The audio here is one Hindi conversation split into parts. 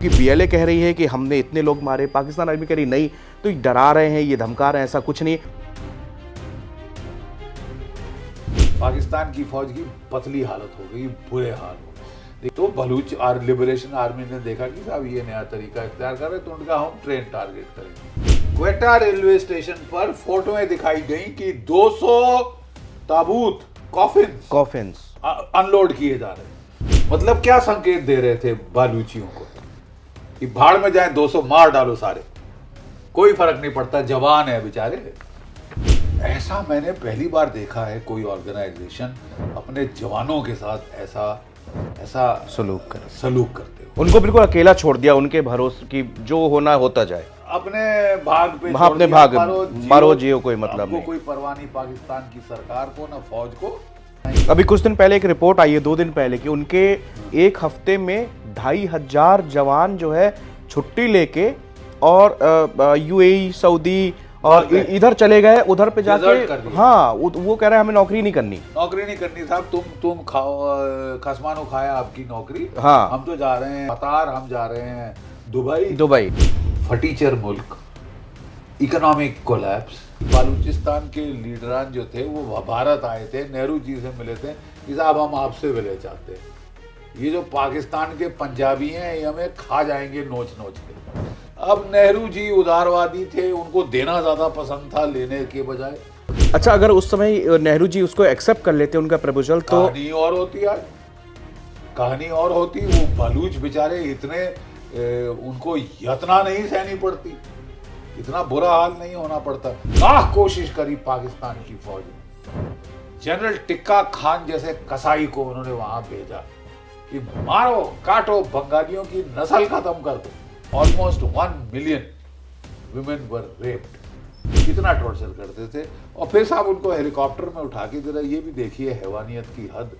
कि बीएलए कह रही है कि हमने इतने लोग मारे, पाकिस्तान आर्मी कह रही नहीं, तो ये डरा रहे हैं, ये धमका रहे हैं, ऐसा कुछ नहीं। पाकिस्तान की फौज की पतली हालत हो गई, बुरे हाल हो गए। तो बलूच लिबरेशन आर्मी ने देखा कि साहब ये नया तरीका इख्तियार कर रहे, तो उनका हम ट्रेन टारगेट करेंगे। क्वेटा रेलवे स्टेशन पर फोटोएं दिखाई गई कि 200 ताबूत कॉफिन्स अनलोड किए जा रहे। मतलब क्या संकेत दे रहे थे बलूचियों को कि भाड़ में जाए, 200 मार डालो सारे, कोई फर्क नहीं पड़ता, जवान है बेचारे। ऐसा मैंने पहली बार देखा है कोई ऑर्गेनाइजेशन अपने जवानों के साथ ऐसा सलूक करते हो। उनको बिल्कुल अकेला छोड़ दिया, उनके भरोसे की जो होना होता जाए, अपने भाग पे वहां अपने भाग मारो जियो, कोई मतलब नहीं, कोई परवाह नहीं पाकिस्तान की सरकार को ना फौज को। अभी कुछ दिन पहले एक रिपोर्ट आई है, 2 दिन पहले, कि उनके एक हफ्ते में 2500 जवान जो है छुट्टी लेके और यूएई, सऊदी और इधर चले गए, उधर पे जाके। हाँ, वो कह रहे हैं हमें नौकरी नहीं करनी साहब, तुम खाओ, खसमानो खाया आपकी नौकरी। हाँ, हम तो जा रहे हैं कतार, हम जा रहे हैं दुबई। फटीचर मुल्क, इकोनॉमिक कोलैप्स। बलूचिस्तान के लीडरान जो थे वो भारत आए थे, नेहरू जी से मिले थे कि साहब हम आपसे विलय चाहते हैं, ये जो पाकिस्तान के पंजाबी हैं ये हमें खा जाएंगे नोच नोच के। अब नेहरू जी उदारवादी थे, उनको देना ज्यादा पसंद था लेने के बजाय। अच्छा, अगर उस समय नेहरू जी उसको एक्सेप्ट कर लेते उनका प्रपोजल, तो कहानी और होती आज, कहानी और होती। वो बलूच बेचारे इतने उनको यातना नहीं सहनी पड़ती, इतना बुरा हाल नहीं होना पड़ता। लाख कोशिश करी पाकिस्तान की फौज ने, जनरल टिक्का खान जैसे कसाई को उन्होंने वहां भेजा कि मारो काटो, बंगालियों की नस्ल खत्म कर दो। Almost 1 million women were raped, कितना टॉर्चर करते थे। और फिर साहब उनको हेलीकॉप्टर में उठा के जरा ये भी देखिए हैवानियत की हद,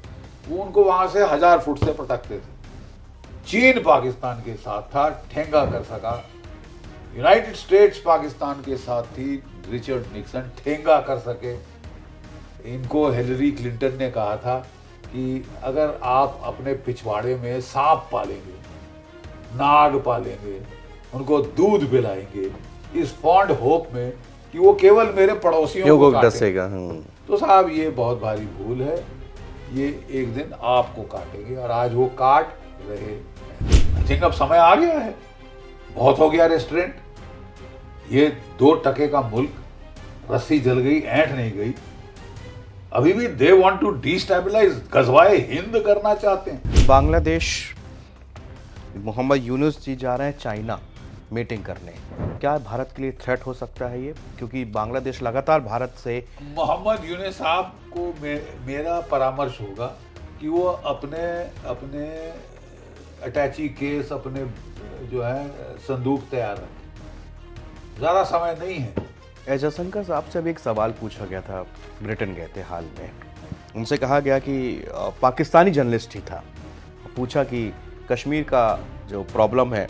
वो उनको वहां से 1000 फुट से पटकते थे। चीन पाकिस्तान के साथ था, ठेंगा कर सका। यूनाइटेड स्टेट्स पाकिस्तान के साथ थी, रिचर्ड निक्सन ठेंगा कर सके। इनको हिलरी क्लिंटन ने कहा था कि अगर आप अपने पिछवाड़े में सांप पालेंगे, नाग पालेंगे, उनको दूध पिलाएंगे, इस फॉन्ड होप में कि वो केवल मेरे पड़ोसियों को डसेगा, तो साहब ये बहुत भारी भूल है, ये एक दिन आपको काटेंगे, और आज वो काट रहे हैं। आई थिंक अब समय आ गया है, बहुत हो गया रेस्टोरेंट। ये 2 टके का मुल्क, रस्सी जल गई, ऐंठ नहीं गई। अभी भी दे वांट टू डिस्टेबलाइज, गजवाए हिंद करना चाहते हैं। बांग्लादेश, मोहम्मद यूनुस जी जा रहे हैं चाइना मीटिंग करने, क्या भारत के लिए थ्रेट हो सकता है ये? क्योंकि बांग्लादेश लगातार भारत से। मोहम्मद यूनुस साहब को मेरा परामर्श होगा कि वो अपने अटैची केस, अपने जो है संदूक तैयार रखें, ज़्यादा समय नहीं है। जयशंकर साहब से अभी एक सवाल पूछा गया था, ब्रिटेन गए थे हाल में, उनसे कहा गया कि पाकिस्तानी जर्नलिस्ट ही था, पूछा कि कश्मीर का जो प्रॉब्लम है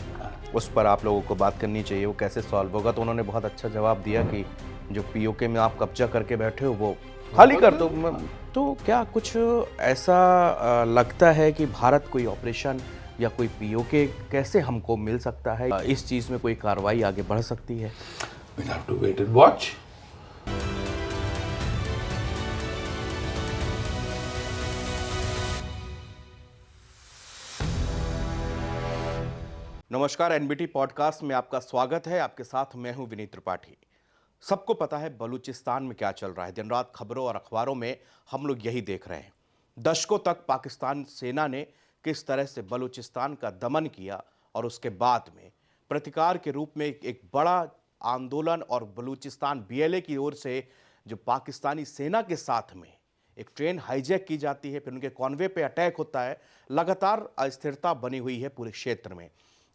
उस पर आप लोगों को बात करनी चाहिए, वो कैसे सॉल्व होगा, तो उन्होंने बहुत अच्छा जवाब दिया कि जो पीओके में आप कब्जा करके बैठे हो वो खाली कर दो। तो क्या कुछ ऐसा लगता है कि भारत कोई ऑपरेशन या कोई पीओके कैसे हमको मिल सकता है, इस चीज़ में कोई कार्रवाई आगे बढ़ सकती है? We'll have to wait and watch. नमस्कार, एनबीटी पॉडकास्ट में आपका स्वागत है। आपके साथ मैं हूं विनीत त्रिपाठी। सबको पता है बलूचिस्तान में क्या चल रहा है, दिन रात खबरों और अखबारों में हम लोग यही देख रहे हैं। दशकों तक पाकिस्तान सेना ने किस तरह से बलूचिस्तान का दमन किया और उसके बाद में प्रतिकार के रूप में एक बड़ा आंदोलन, और बलूचिस्तान बीएलए की ओर से जो पाकिस्तानी सेना के साथ में एक ट्रेन हाईजैक की जाती है, फिर उनके कॉन्वे पे अटैक होता है। लगातार अस्थिरता बनी हुई है पूरे क्षेत्र में।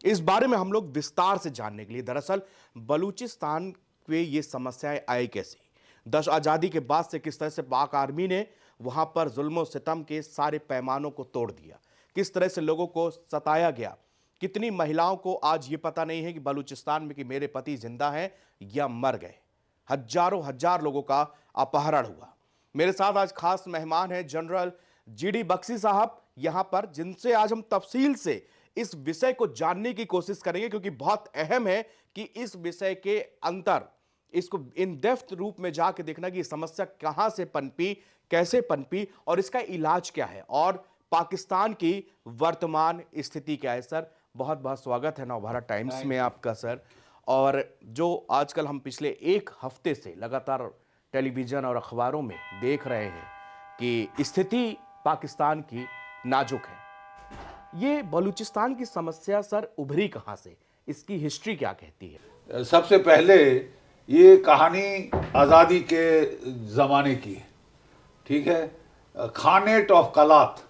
इस बारे में हम लोग विस्तार से जानने के लिए, दरअसल बलूचिस्तान पे ये समस्याएं आई कैसी, आज़ादी के बाद से किस तरह से पाक आर्मी ने वहां पर जुल्म सितम के सारे पैमानों को तोड़ दिया, किस तरह से लोगों को सताया गया, कितनी महिलाओं को आज ये पता नहीं है कि बलूचिस्तान में कि मेरे पति जिंदा हैं या मर गए। हजारों हजार लोगों का अपहरण हुआ। मेरे साथ आज खास मेहमान हैं जनरल जीडी बख्शी साहब यहां पर, जिनसे आज हम तफसील से इस विषय को जानने की कोशिश करेंगे, क्योंकि बहुत अहम है कि इस विषय के अंतर इसको इन डेप्थ रूप में जाके देखना कि समस्या कहां से पनपी, कैसे पनपी और इसका इलाज क्या है और पाकिस्तान की वर्तमान स्थिति क्या है। सर, बहुत बहुत स्वागत है नवभारत टाइम्स में आपका सर। और जो आजकल हम पिछले एक हफ्ते से लगातार टेलीविजन और अखबारों में देख रहे हैं कि स्थिति पाकिस्तान की नाजुक है, ये बलूचिस्तान की समस्या सर उभरी कहां से, इसकी हिस्ट्री क्या कहती है? सबसे पहले ये कहानी आज़ादी के ज़माने की है, ठीक है। खानेट ऑफ कलात,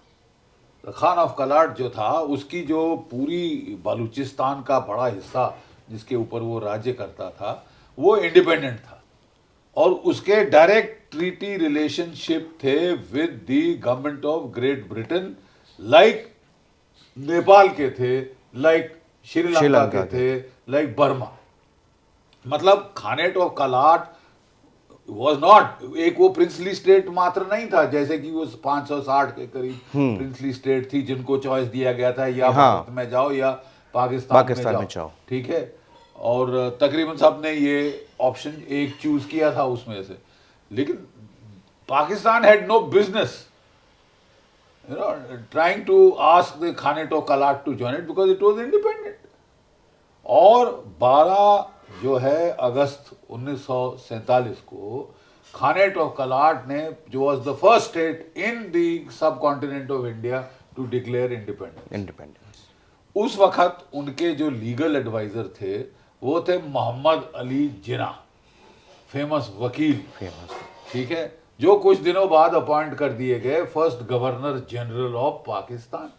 खान ऑफ कलाट जो था, उसकी जो पूरी बलूचिस्तान का बड़ा हिस्सा जिसके ऊपर वो राज्य करता था, वो इंडिपेंडेंट था और उसके डायरेक्ट ट्रीटी रिलेशनशिप थे with the government of great Britain, like Nepal के थे, लाइक श्रीलंका के थे, लाइक बर्मा। मतलब खानेट ऑफ कलाट वॉज नॉट एक वो प्रिंसली स्टेट मात्र नहीं था, जैसे कि वो 560 के करीब प्रिंसली स्टेट थी जिनको चॉइस दिया गया था या भारत में जाओ या पाकिस्तान में जाओ, ठीक है। और तकरीबन सबने ये ऑप्शन एक चूज किया था उसमें से, लेकिन Pakistan had no business trying to ask the Khanate of Kalat to join it because it was independent। और 12 जो है अगस्त 1947 को खानेट ऑफ कलाट ने, जो was the first state in the subcontinent of India to declare independence, उस वक्त उनके जो लीगल एडवाइजर थे वो थे मोहम्मद अली जिना, फेमस वकील, ठीक है, जो कुछ दिनों बाद अपॉइंट कर दिए गए first governor general of Pakistan.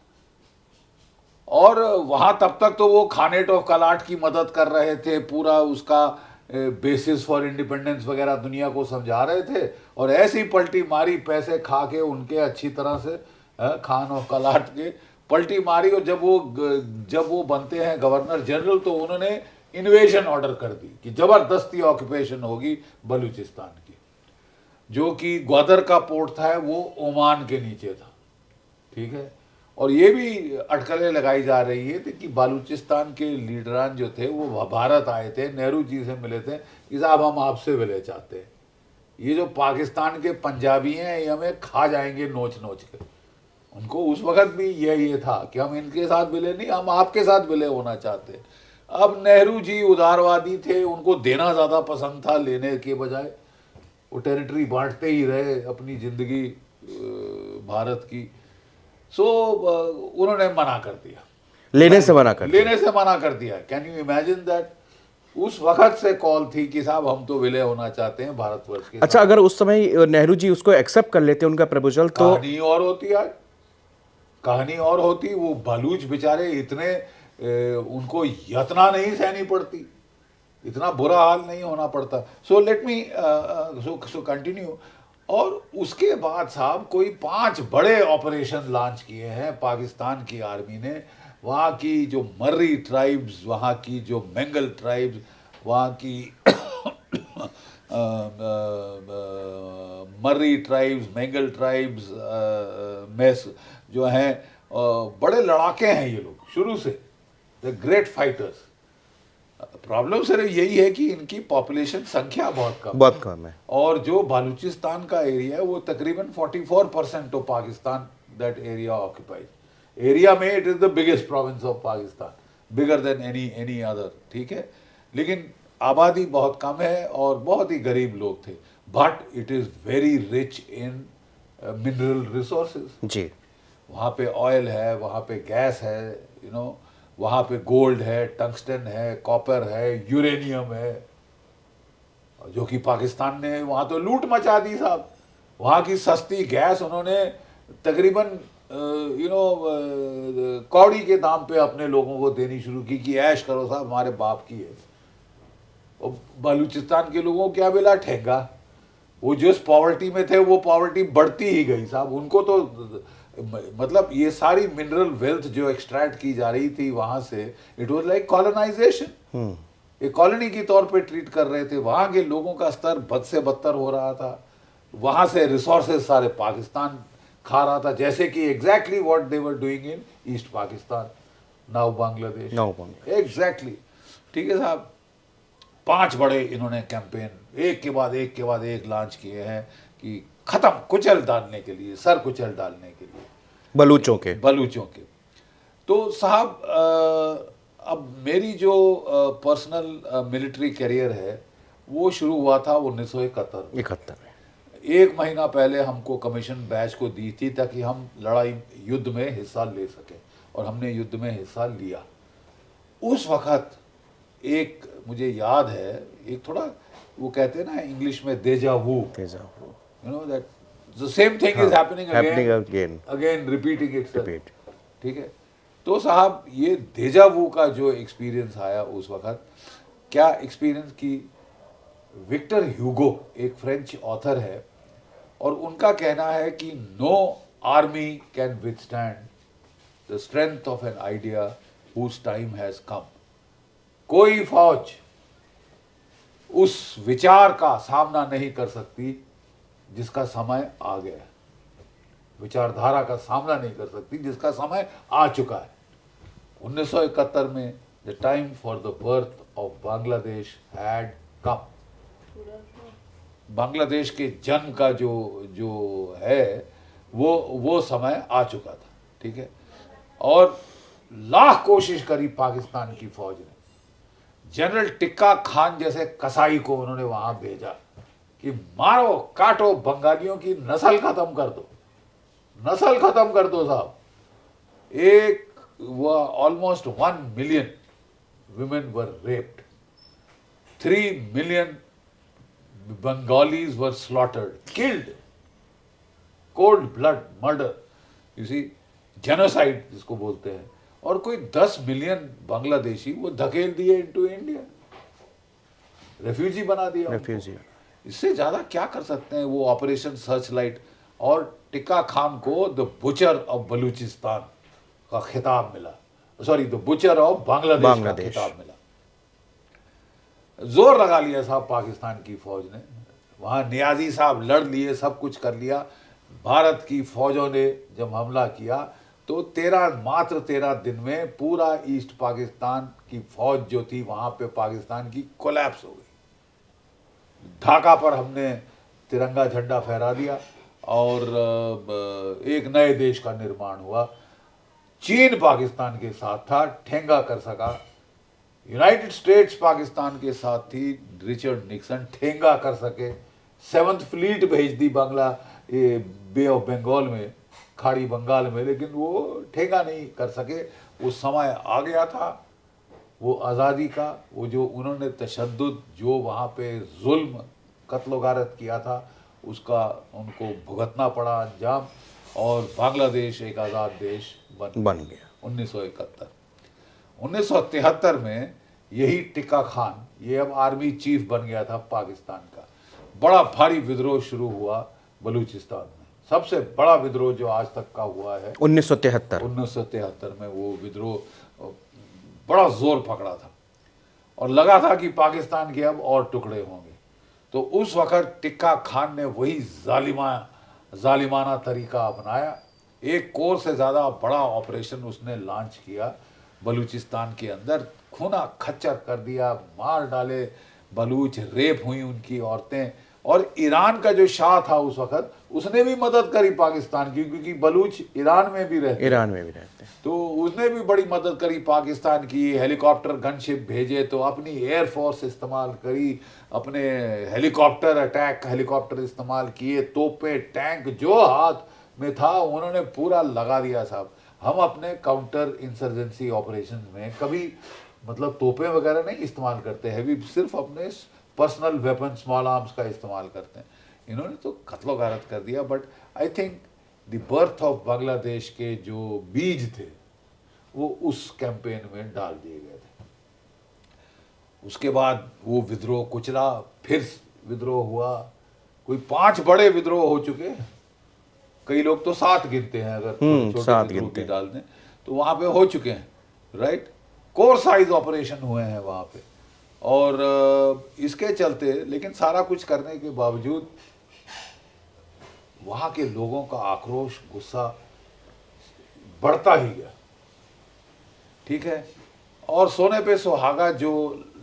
और वहां तब तक तो वो खानेट ऑफ कलाट की मदद कर रहे थे, पूरा उसका बेसिस फॉर इंडिपेंडेंस वगैरह दुनिया को समझा रहे थे, और ऐसी पलटी मारी, पैसे खा के उनके अच्छी तरह से खान ऑफ कलाट के पलटी मारी। और जब वो बनते हैं गवर्नर जनरल तो उन्होंने इन्वेजन ऑर्डर कर दी कि जबरदस्ती ऑक्यूपेशन होगी बलूचिस्तान की, जो कि ग्वादर का पोर्ट था वो ओमान के नीचे था, ठीक है। और ये भी अटकलें लगाई जा रही है कि बलूचिस्तान के लीडरान जो थे वो भारत आए थे, नेहरू जी से मिले थे कि साहब हम आपसे विलय चाहते हैं, ये जो पाकिस्तान के पंजाबी हैं ये हमें खा जाएंगे नोच नोच के। उनको उस वक्त भी ये था कि हम इनके साथ विलय नहीं, हम आपके साथ विलय होना चाहते हैं। अब नेहरू जी उदारवादी थे, उनको देना ज़्यादा पसंद था लेने के बजाय, वो टेरिटरी बांटते ही रहे अपनी ज़िंदगी भारत की। सो उन्होंने मना कर दिया, लेने से मना कर दिया। Can you imagine that? उस वक्त से कॉल थी कि साहब हम तो विलय होना चाहते हैं भारतवर्ष के। अच्छा, अगर उस समय नेहरू जी उसको एक्सेप्ट कर लेते उनका प्रपोजल तो कहानी और होती आज, कहानी और होती। वो बलूच बेचारे इतने उनको यातना नहीं सहनी पड़ती, इतना बुरा हाल नहीं होना पड़ता। So let me so continue. और उसके बाद साहब कोई 5 बड़े ऑपरेशन लॉन्च किए हैं पाकिस्तान की आर्मी ने। वहाँ की जो मर्री ट्राइब्स, वहाँ की जो मेंगल ट्राइब्स, वहाँ की Murray tribes, Mengal tribes, mess जो हैं, बड़े लड़ाके हैं ये लोग शुरू से, द ग्रेट फाइटर्स। प्रॉब्लम सिर्फ यही है कि इनकी पॉपुलेशन संख्या बहुत कम है। और जो बलूचिस्तान का एरिया है वो तकरीबन 44% of Pakistan that area occupied. Area में it is the biggest province of Pakistan, bigger than any other, ठीक है। लेकिन आबादी बहुत कम है और बहुत ही गरीब लोग थे, but it is very rich in mineral resources जी। वहाँ पे ऑयल है, वहाँ पे गैस है, यू नो, वहाँ पे गोल्ड है, टंगस्टन है, कॉपर है, यूरेनियम है, जो कि पाकिस्तान ने वहाँ तो लूट मचा दी साहब। वहाँ की सस्ती गैस उन्होंने तकरीबन कौड़ी के दाम पे अपने लोगों को देनी शुरू की कि ऐश करो साहब, हमारे बाप की है। और बलूचिस्तान के लोगों को क्या मिला? ठेंगा। वो जिस पॉवर्टी में थे वो पॉवर्टी बढ़ती ही गई साहब। उनको तो मतलब ये सारी मिनरल वेल्थ जो एक्सट्रैक्ट की जा रही थी वहां से, इट वाज लाइक कॉलोनाइजेशन, एक कॉलोनी की तौर पे ट्रीट कर रहे थे। वहां के लोगों का स्तर बद से बदतर हो रहा था, वहां से रिसोर्सेज सारे पाकिस्तान खा रहा था, जैसे कि exactly what they were doing in east Pakistan. Now Bangladesh. Now Bangladesh. Exactly. ठीक है साहब, 5 बड़े इन्होंने कैंपेन एक के बाद एक लॉन्च किए हैं कि खत्म, कुचल डालने के लिए, सर कुचल डालने के लिए बलूचों के। तो साहब अब मेरी जो पर्सनल मिलिट्री करियर है वो शुरू हुआ था 1971 में। 1 महीना पहले हमको कमीशन बैच को दी थी ताकि हम युद्ध में हिस्सा ले सकें, और हमने युद्ध में हिस्सा लिया। उस वक्त एक मुझे याद है, एक थोड़ा वो कहते हैं ना इंग्लिश में deja vu, you know that the same thing is happening again repeating itself. ठीक है, तो साहब ये देजा वू का जो एक्सपीरियंस आया उस वक्त, क्या एक्सपीरियंस की विक्टर ह्यूगो एक फ्रेंच ऑथर है, और उनका कहना है कि no army can withstand the strength of an idea whose time has come. कोई फौज उस विचार का सामना नहीं कर सकती जिसका समय आ गया है, विचारधारा का सामना नहीं कर सकती जिसका समय आ चुका है। 1971 में the time for the birth of Bangladesh had come. Bangladesh के जन्म का जो है वो समय आ चुका था। ठीक है, और लाख कोशिश करी पाकिस्तान की फौज ने, जनरल टिक्का खान जैसे कसाई को उन्होंने वहां भेजा कि मारो काटो, बंगालियों की नस्ल खत्म कर दो, नस्ल खत्म कर दो साहब। एक almost 1 million women were raped, 3 million Bengalis were slaughtered, killed, cold blood murder, you see, genocide जिसको बोलते हैं। और कोई 10 मिलियन बांग्लादेशी वो धकेल दिए इनटू इंडिया, रेफ्यूजी बना दिया। रेफ्यूजी, इससे ज्यादा क्या कर सकते हैं वो ऑपरेशन सर्च लाइट। और टिक्का खान को द बुचर ऑफ बलूचिस्तान का खिताब मिला, sorry the butcher of Bangladesh का खिताब मिला। जोर लगा लिया साहब पाकिस्तान की फौज ने, वहां नियाजी साहब लड़ लिए, सब कुछ कर लिया। भारत की फौजों ने जब हमला किया तो मात्र 13 दिन में पूरा ईस्ट पाकिस्तान की फौज जो थी वहां पे पाकिस्तान की कोलैप्स हो गई। ढाका पर हमने तिरंगा झंडा फहरा दिया और एक नए देश का निर्माण हुआ। चीन पाकिस्तान के साथ था, ठेंगा कर सका। यूनाइटेड स्टेट्स पाकिस्तान के साथ थी, रिचर्ड निक्सन ठेंगा कर सके। 7th फ्लीट भेज दी बे ऑफ बंगाल में, खाड़ी बंगाल में, लेकिन वो ठेंगा नहीं कर सके। वो समय आ गया था वो आज़ादी का, वो जो उन्होंने तशद्दुद जो वहाँ पे जुल्म कत्ल गारत किया था उसका उनको भुगतना पड़ा अंजाम, और बांग्लादेश एक आज़ाद देश बन गया 1971। 1973 में यही टिक्का खान, ये अब आर्मी चीफ बन गया था पाकिस्तान का। बड़ा भारी विद्रोह शुरू हुआ बलूचिस्तान में, सबसे बड़ा विद्रोह जो आज तक का हुआ है 1973 में। वो विद्रोह बड़ा जोर पकड़ा था और लगा था कि पाकिस्तान के अब और टुकड़े होंगे। तो उस वक्त टिक्का खान ने वही जालिमाना तरीका अपनाया। 1 करोड़ से ज़्यादा बड़ा ऑपरेशन उसने लॉन्च किया बलूचिस्तान के अंदर, खूना खच्चर कर दिया, मार डाले बलूच, रेप हुई उनकी औरतें। और ईरान का जो शाह था उस वक्त, उसने भी मदद करी पाकिस्तान की, क्योंकि बलूच ईरान में भी रहते तो उसने भी बड़ी मदद करी पाकिस्तान की। हेलीकॉप्टर गनशिप भेजे तो अपनी एयरफोर्स इस्तेमाल करी, अपने हेलीकॉप्टर इस्तेमाल किए, तोपें टैंक जो हाथ में था उन्होंने पूरा लगा दिया साहब। हम अपने काउंटर इंसर्जेंसी ऑपरेशन में कभी मतलब तोपें वगैरह नहीं इस्तेमाल करते हैवी, सिर्फ अपने पर्सनल वेपन स्मॉल आर्म्स का इस्तेमाल करते हैं। इन्होंने तो कत्लो गारत कर दिया। But I think the birth of Bangladesh के जो बीज थे वो उस कैंपेन में डाल दिए गए थे। उसके बाद वो विद्रोह कुचला, फिर विद्रोह हुआ। कोई 5 बड़े विद्रोह हो चुके हैं, कई लोग तो 7 गिनते हैं, अगर छोटे विद्रोह भी डाल दें तो वहां पे हो चुके हैं, राइट। कोर साइज ऑपरेशन हुए हैं वहां पे। और इसके चलते, लेकिन सारा कुछ करने के बावजूद वहां के लोगों का आक्रोश, गुस्सा बढ़ता ही गया। ठीक है। और सोने पे सुहागा जो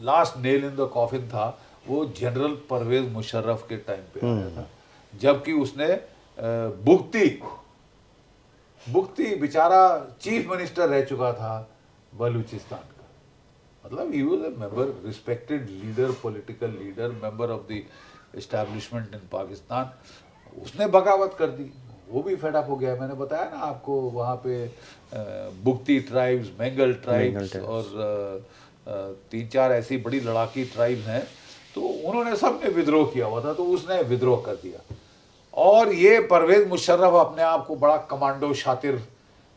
last nail in the coffin था वो जनरल परवेज मुशर्रफ के टाइम पे आया था, जबकि उसने भुगती भुगती बेचारा चीफ मिनिस्टर रह चुका था बलूचिस्तान का। मतलब ही was a member, respected leader, political leader, member of the establishment in Pakistan. उसने बगावत कर दी, वो भी फेड अप हो गया। मैंने बताया ना आपको, वहाँ पे बुगती ट्राइब्स, बेंगल ट्राइब्स और 3-4 ऐसी बड़ी लड़ाकी ट्राइब्स हैं, तो उन्होंने सबने विद्रोह किया हुआ था, तो उसने विद्रोह कर दिया। और ये परवेज मुशर्रफ अपने आप को बड़ा कमांडो, शातिर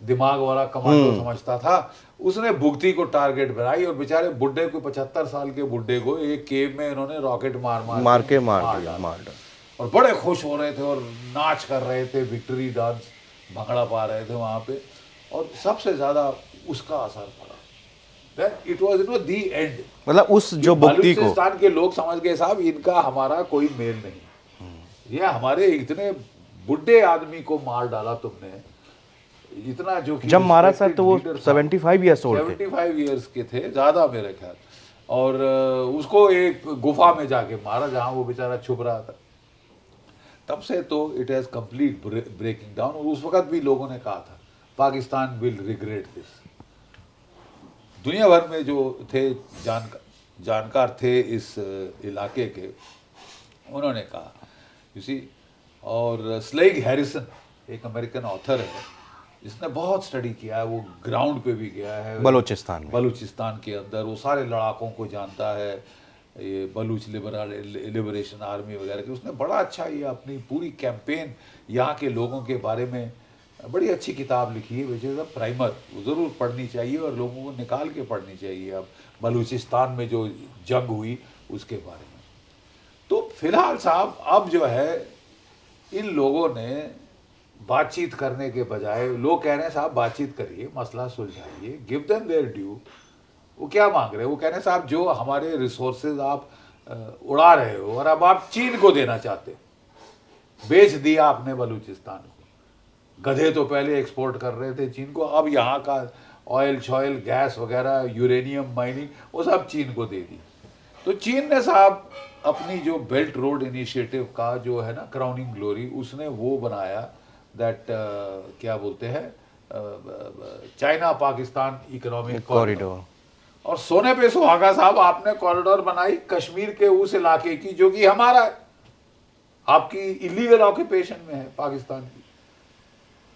दिमाग वाला कमांडो समझता था। उसने भुगती को टारगेट बनाई और बेचारे बुड्ढे को, 75 साल के बुड्ढे को एक केव में इन्होंने रॉकेट मार मार डाला। और बड़े खुश हो रहे थे और नाच कर रहे थे, विक्ट्री डांस, भंगड़ा पा रहे थे वहाँ पे। और सबसे ज्यादा उसका असर पड़ा। It was the and. मतलब उस जो भक्ति को बलूचिस्तान के लोग समझ गए साहब इनका हमारा कोई मेल नहीं, ये हमारे इतने बुड्ढे आदमी को मार डाला तुमने, इतना जो कि जब मारा सर तो वो 75 ईयर्स ओल्ड थे। 75 ईयर्स के थे, ज्यादा मेरे ख्याल। और उसको एक गुफा में जाके मारा जहां वो बेचारा छुप रहा था। तब से तो it has complete breaking down. और उस वक्त भी लोगों ने कहा था पाकिस्तान विल रिग्रेट दिस। दुनिया भर में जो थे जानकार थे इस इलाके के, उन्होंने कहा, यू सी। और स्लेग हैरिसन एक अमेरिकन ऑथर है, जिसने बहुत स्टडी किया है, वो ग्राउंड पे भी गया है बलूचिस्तान के अंदर, वो सारे लड़ाकों को जानता है, ये बलूच लिबरेशन आर्मी वगैरह की। उसने बड़ा अच्छा ये अपनी पूरी कैंपेन यहाँ के लोगों के बारे में बड़ी अच्छी किताब लिखी है, विच इज़ अ प्राइमर। वो ज़रूर पढ़नी चाहिए और लोगों को निकाल के पढ़नी चाहिए। अब बलूचिस्तान में जो जंग हुई उसके बारे में। तो फिलहाल साहब अब जो है इन लोगों ने बातचीत करने के बजाय, लोग कह रहे हैं साहब बातचीत करिए, मसला सुलझाइए, गिव देम देयर ड्यू। वो क्या मांग रहे हैं? वो कह रहे हैं साहब जो हमारे रिसोर्सेज आप उड़ा रहे हो और अब आप चीन को देना चाहते हो, बेच दिया आपने बलूचिस्तान को। गधे तो पहले एक्सपोर्ट कर रहे थे चीन को, अब यहाँ का ऑयल शॉयल, गैस वगैरह, यूरेनियम माइनिंग, वो सब चीन को दे दी। तो चीन ने साहब अपनी जो बेल्ट रोड इनिशिएटिव का जो है ना क्राउनिंग ग्लोरी, उसने वो बनाया दैट क्या बोलते हैं, चाइना पाकिस्तान इकोनॉमिक कॉरिडोर। और सोने पे सुहागा साहब आपने कॉरिडोर बनाई कश्मीर के उस इलाके की जो कि हमारा है, आपकी इलीगल ऑक्यूपेशन में है पाकिस्तान की,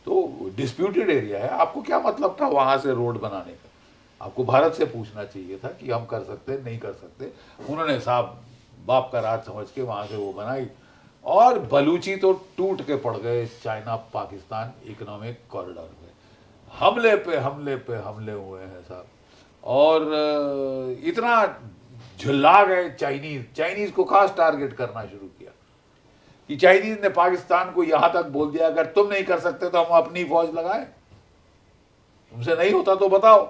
तो डिस्प्यूटेड एरिया है। आपको क्या मतलब था वहां से रोड बनाने का? आपको भारत से पूछना चाहिए था कि हम कर सकते हैं, नहीं कर सकते। उन्होंने साहब बाप का राज समझ के वहां से वो बनाई, और बलूची तो टूट के पड़ गए चाइना पाकिस्तान इकोनॉमिक कॉरिडोर में। हमले पे हमले पे हमले हुए हैं साहब। और इतना झुल्ला गए चाइनीज को खास टारगेट करना शुरू किया कि चाइनीज ने पाकिस्तान को यहां तक बोल दिया अगर तुम नहीं कर सकते तो हम अपनी फौज लगाएं, तुमसे नहीं होता तो बताओ,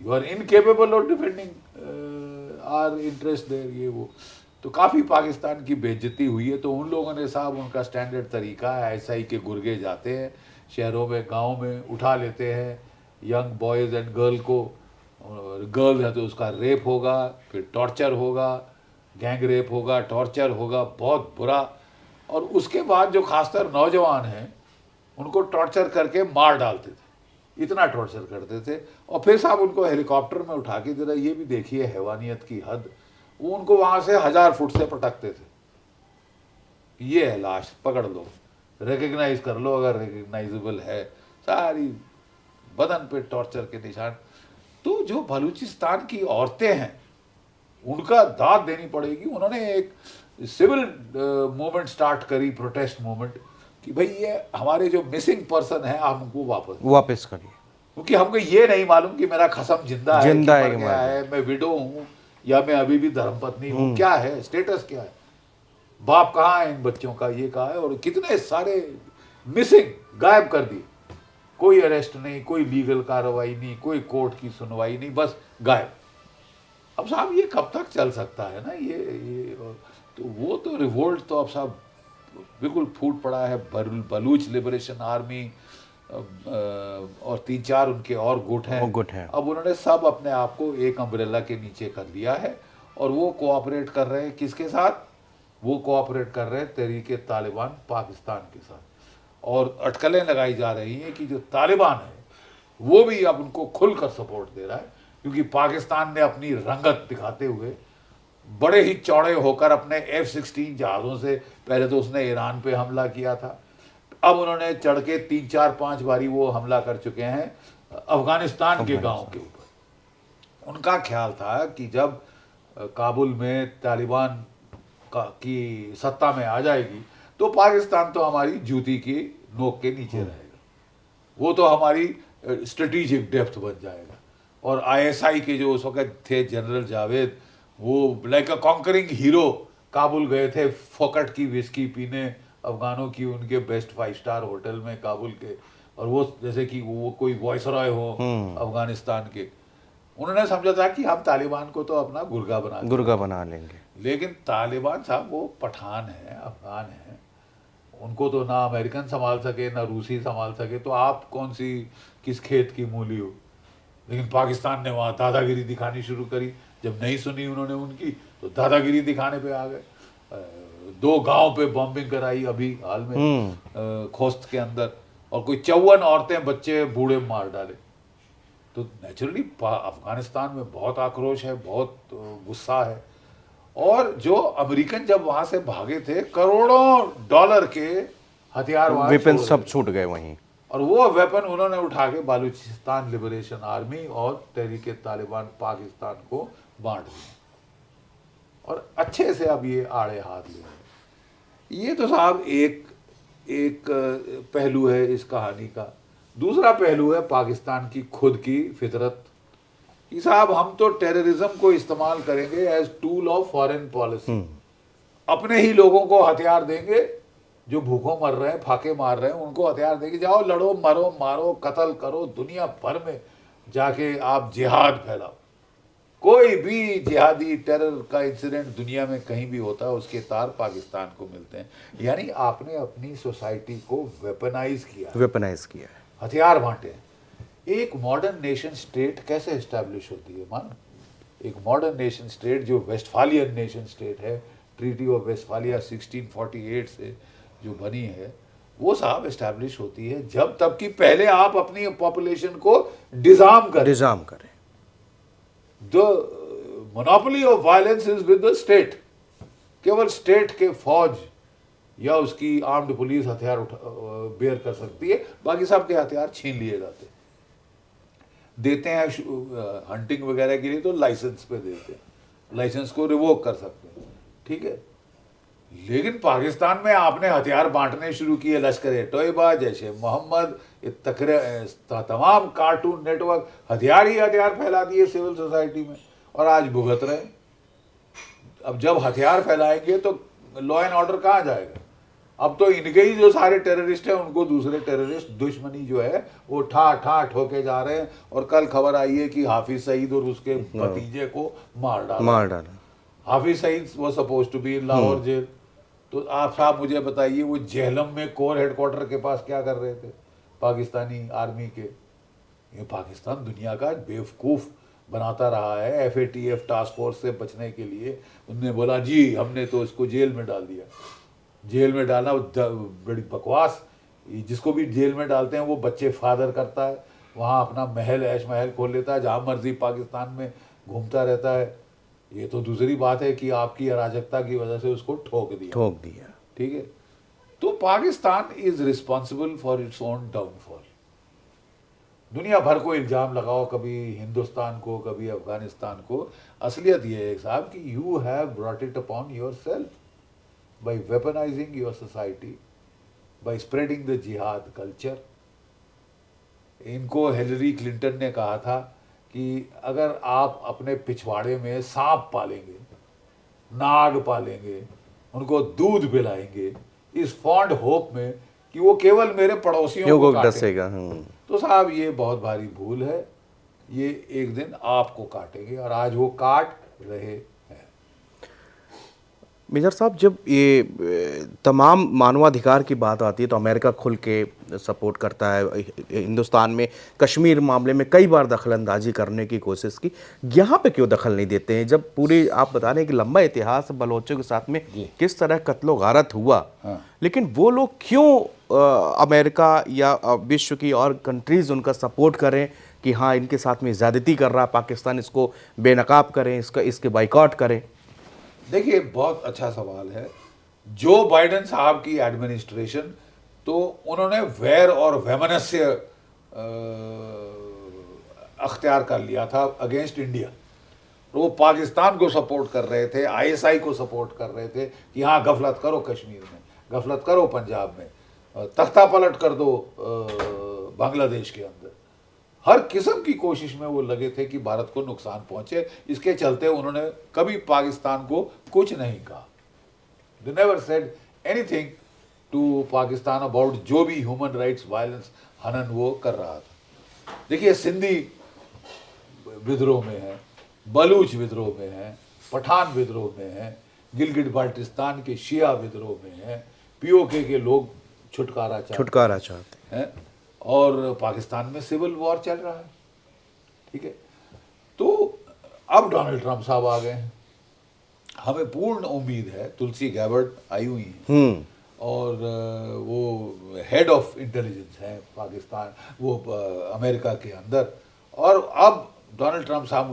you are incapable of defending our interest there, ये वो। तो काफ़ी पाकिस्तान की बेइज्जती हुई है। तो उन लोगों ने साहब, उनका स्टैंडर्ड तरीका है, SI के गुर्गे जाते हैं शहरों में, गांव में, उठा लेते हैं यंग बॉयज़ एंड गर्ल को, गर्ल है तो उसका रेप होगा, फिर टॉर्चर होगा, गैंग रेप होगा, टॉर्चर होगा, बहुत बुरा। और उसके बाद जो खासकर नौजवान हैं उनको टॉर्चर करके मार डालते थे, इतना टॉर्चर करते थे। और फिर साहब उनको हेलीकॉप्टर में उठा के, जरा ये भी देखिए हैवानियत की हद, वो उनको वहां से 1000 फुट से पटकते थे। ये है लाश, पकड़ लो, रिकग्नाइज कर लो अगर रिकग्नाइजेबल है, सारी बदन पे टॉर्चर के निशान। तो जो बलूचिस्तान की औरतें हैं उनका दाद देनी पड़ेगी। उन्होंने एक सिविल मूवमेंट स्टार्ट करी, प्रोटेस्ट मूवमेंट, कि भाई ये हमारे जो मिसिंग पर्सन है आप हमको वापस करिए, क्योंकि हमको ये नहीं मालूम कि मेरा खसम जिंदा है कि मर गया है, मैं विडो हूँ या मैं अभी भी धर्मपत्नी हूँ, क्या है स्टेटस, क्या है, बाप कहाँ है इन बच्चों का, ये कहा है। और कितने सारे मिसिंग, गायब कर दिए, कोई अरेस्ट नहीं, कोई लीगल कार्रवाई नहीं, कोई कोर्ट की सुनवाई नहीं, बस गायब। अब साहब ये कब तक चल सकता है ना ये तो वो तो रिवोल्ट तो अब साहब बिल्कुल फूट पड़ा है। बलूच लिबरेशन आर्मी और 3-4 उनके और गुट हैं। गुट हैं। अब उन्होंने सब अपने आप को एक अम्ब्रेला के नीचे कर लिया है और वो कोऑपरेट कर रहे हैं किसके साथ? वो कोऑपरेट कर रहे हैं तहरीक तालिबान पाकिस्तान के साथ। और अटकलें लगाई जा रही हैं कि जो तालिबान है वो भी अब उनको खुलकर सपोर्ट दे रहा है, क्योंकि पाकिस्तान ने अपनी रंगत दिखाते हुए बड़े ही चौड़े होकर अपने F-16 जहाज़ों से, पहले तो उसने ईरान पे हमला किया था, अब उन्होंने चढ़ के 3-4-5 बारी वो हमला कर चुके हैं अफगानिस्तान के गांव के ऊपर। उनका ख्याल था कि जब काबुल में तालिबान की सत्ता में आ जाएगी तो पाकिस्तान तो हमारी जूती की नोक के नीचे रहेगा, वो तो हमारी स्ट्रेटेजिक डेप्थ बन जाएगा। और ISI के जो उस वक्त थे जनरल जावेद, वो लाइक अ कॉन्करिंग हीरो काबुल गए थे फोकट की विस्की पीने, अफगानों की उनके बेस्ट 5 स्टार होटल में काबुल के, और वो जैसे कि वो कोई वॉइसरॉय हो अफगानिस्तान के। उन्होंने समझा था कि हम तालिबान को तो अपना गुर्गा बना लेंगे, लेकिन तालिबान साहब वो पठान है, अफगान है, उनको तो ना अमेरिकन संभाल सके ना रूसी संभाल सके, तो आप कौन सी किस खेत की मूली हो। लेकिन पाकिस्तान ने वहाँ दादागिरी दिखानी शुरू करी। जब नहीं सुनी उन्होंने उनकी तो दादागिरी दिखाने पे आ गए। 2 गांव पे बॉम्बिंग कराई अभी हाल में खोस्त के अंदर, और कोई 54 औरतें बच्चे बूढ़े मार डाले। तो नेचुरली अफगानिस्तान में बहुत आक्रोश है, बहुत गुस्सा है। और जो अमेरिकन जब वहां से भागे थे, करोड़ों डॉलर के हथियार, वेपन सब छूट गए वहीं, और वो वेपन उन्होंने उठा के बालूचिस्तान लिबरेशन आर्मी और तहरीक तालिबान पाकिस्तान को बांट दिया, और अच्छे से अब ये आड़े हाथ ले रहे। ये तो साहब एक पहलू है इस कहानी का। दूसरा पहलू है पाकिस्तान की खुद की फितरत कि साहब हम तो टेररिज्म को इस्तेमाल करेंगे as tool of foreign policy. अपने ही लोगों को हथियार देंगे, जो भूखों मर रहे हैं, फाके मार रहे हैं, उनको हथियार देंगे, जाओ लड़ो, मरो, मारो, कत्ल करो, दुनिया भर में जाके आप जिहाद फैलाओ। कोई भी जिहादी टेरर का इंसिडेंट दुनिया में कहीं भी होता है, उसके तार पाकिस्तान को मिलते हैं। यानी आपने अपनी सोसाइटी को वेपनाइज किया है, हथियार बांटे। एक मॉडर्न नेशन स्टेट कैसे एस्टैब्लिश होती है? मानो एक मॉडर्न नेशन स्टेट जो वेस्टफालियन नेशन स्टेट है, ट्रीटी ऑफ वेस्टफालिया 1648 से जो बनी है, वो साहब एस्टैब्लिश होती है जब तक कि पहले आप अपनी पॉपुलेशन को डिजार्म करें। The monopoly of violence is with the state. केवल स्टेट के फौज या उसकी आर्म्ड पुलिस हथियार बेयर कर सकती है, बाकी सबके हथियार छीन लिए देते हैं। हंटिंग वगैरह के लिए तो लाइसेंस पे देते हैं, लाइसेंस को रिवोक कर सकते हैं, ठीक है। लेकिन पाकिस्तान में आपने हथियार बांटने शुरू किए, लश्कर-ए-तोयबा, जैशे मोहम्मद, तमाम कार्टून नेटवर्क, हथियार ही हथियार फैला दिए सिविल सोसाइटी में, और आज भुगत रहे। अब जब हथियार फैलाएंगे तो लॉ एंड ऑर्डर कहाँ जाएगा? अब तो इनके ही जो सारे टेररिस्ट हैं उनको दूसरे टेररिस्ट दुश्मनी जो है वो ठाठ होके जा रहे हैं। और कल खबर आई है कि हाफिज सईद और उसके भतीजे को मार डाला। हाफिज सईद वो suppose to be in Lahore jail. तो आप साहब मुझे बताइए, वो जेहलम में कोर हेडक्वार्टर के पास क्या कर रहे थे पाकिस्तानी आर्मी के? ये पाकिस्तान दुनिया का बेवकूफ़ बनाता रहा है। FATF टास्क फोर्स से बचने के लिए उनने बोला जी हमने तो इसको जेल में डाल दिया। जेल में डालना बड़ी बकवास। जिसको भी जेल में डालते हैं वो बच्चे फादर करता है, वहाँ अपना महल ऐश महल खोल लेता है, जहाँ मर्जी पाकिस्तान में घूमता रहता है। ये तो दूसरी बात है कि आपकी अराजकता की वजह से उसको ठोक दिया, ठीक है। तो Pakistan is responsible for its own downfall. दुनिया भर को इल्ज़ाम लगाओ, कभी हिंदुस्तान को, कभी अफगानिस्तान को। असलियत ये है साहब कि you have brought it upon your self by weaponizing your society, by spreading the jihad culture। इनको हिलरी क्लिंटन ने कहा था कि अगर आप अपने पिछवाड़े में सांप पालेंगे, नाग पालेंगे, उनको दूध पिलाएंगे, इस फॉन्ड होप में कि वो केवल मेरे पड़ोसियों को डसेगा, तो साहब ये बहुत भारी भूल है। ये एक दिन आपको काटेंगे, और आज वो काट रहे। मेजर साहब, जब ये तमाम मानवाधिकार की बात आती है तो अमेरिका खुल के सपोर्ट करता है। हिंदुस्तान में कश्मीर मामले में कई बार दखलंदाजी करने की कोशिश की, यहाँ पे क्यों दखल नहीं देते हैं? जब पूरी आप बता रहे हैं कि लंबा इतिहास है बलोचों के साथ में किस तरह कत्लो गारत हुआ, लेकिन वो लोग क्यों अमेरिका या विश्व की और कंट्रीज़ उनका सपोर्ट करें कि हाँ इनके साथ में ज़्यादती कर रहा पाकिस्तान, इसको बेनकाब करें, इसके बाइकआउट करें? देखिए, बहुत अच्छा सवाल है। जो बाइडेन साहब की एडमिनिस्ट्रेशन, तो उन्होंने वैर और वैमनस्य अख्तियार कर लिया था अगेंस्ट इंडिया। वो पाकिस्तान को सपोर्ट कर रहे थे, आईएसआई को सपोर्ट कर रहे थे कि हाँ गफलत करो कश्मीर में, गफलत करो पंजाब में, तख्ता पलट कर दो बांग्लादेश के अंदर। हर किस्म की कोशिश में वो लगे थे कि भारत को नुकसान पहुंचे। इसके चलते उन्होंने कभी पाकिस्तान को कुछ नहीं कहा। They never said anything to Pakistan about जो भी ह्यूमन राइट्स वायलेंस हनन वो कर रहा था। देखिए, सिंधी विद्रोह में है, बलूच विद्रोह में है, पठान विद्रोह में है, गिलगिट बाल्टिस्तान के शिया विद्रोह में है, पीओके के लोग छुटकारा चाहते हैं, और पाकिस्तान में सिविल वॉर चल रहा है। ठीक है, तो अब डोनाल्ड ट्रंप साहब आ गए हैं। हमें पूर्ण उम्मीद है, तुलसी गैबर्ट आई हुई हैं और वो हेड ऑफ इंटेलिजेंस है पाकिस्तान, वो अमेरिका के अंदर। और अब डोनाल्ड ट्रंप साहब,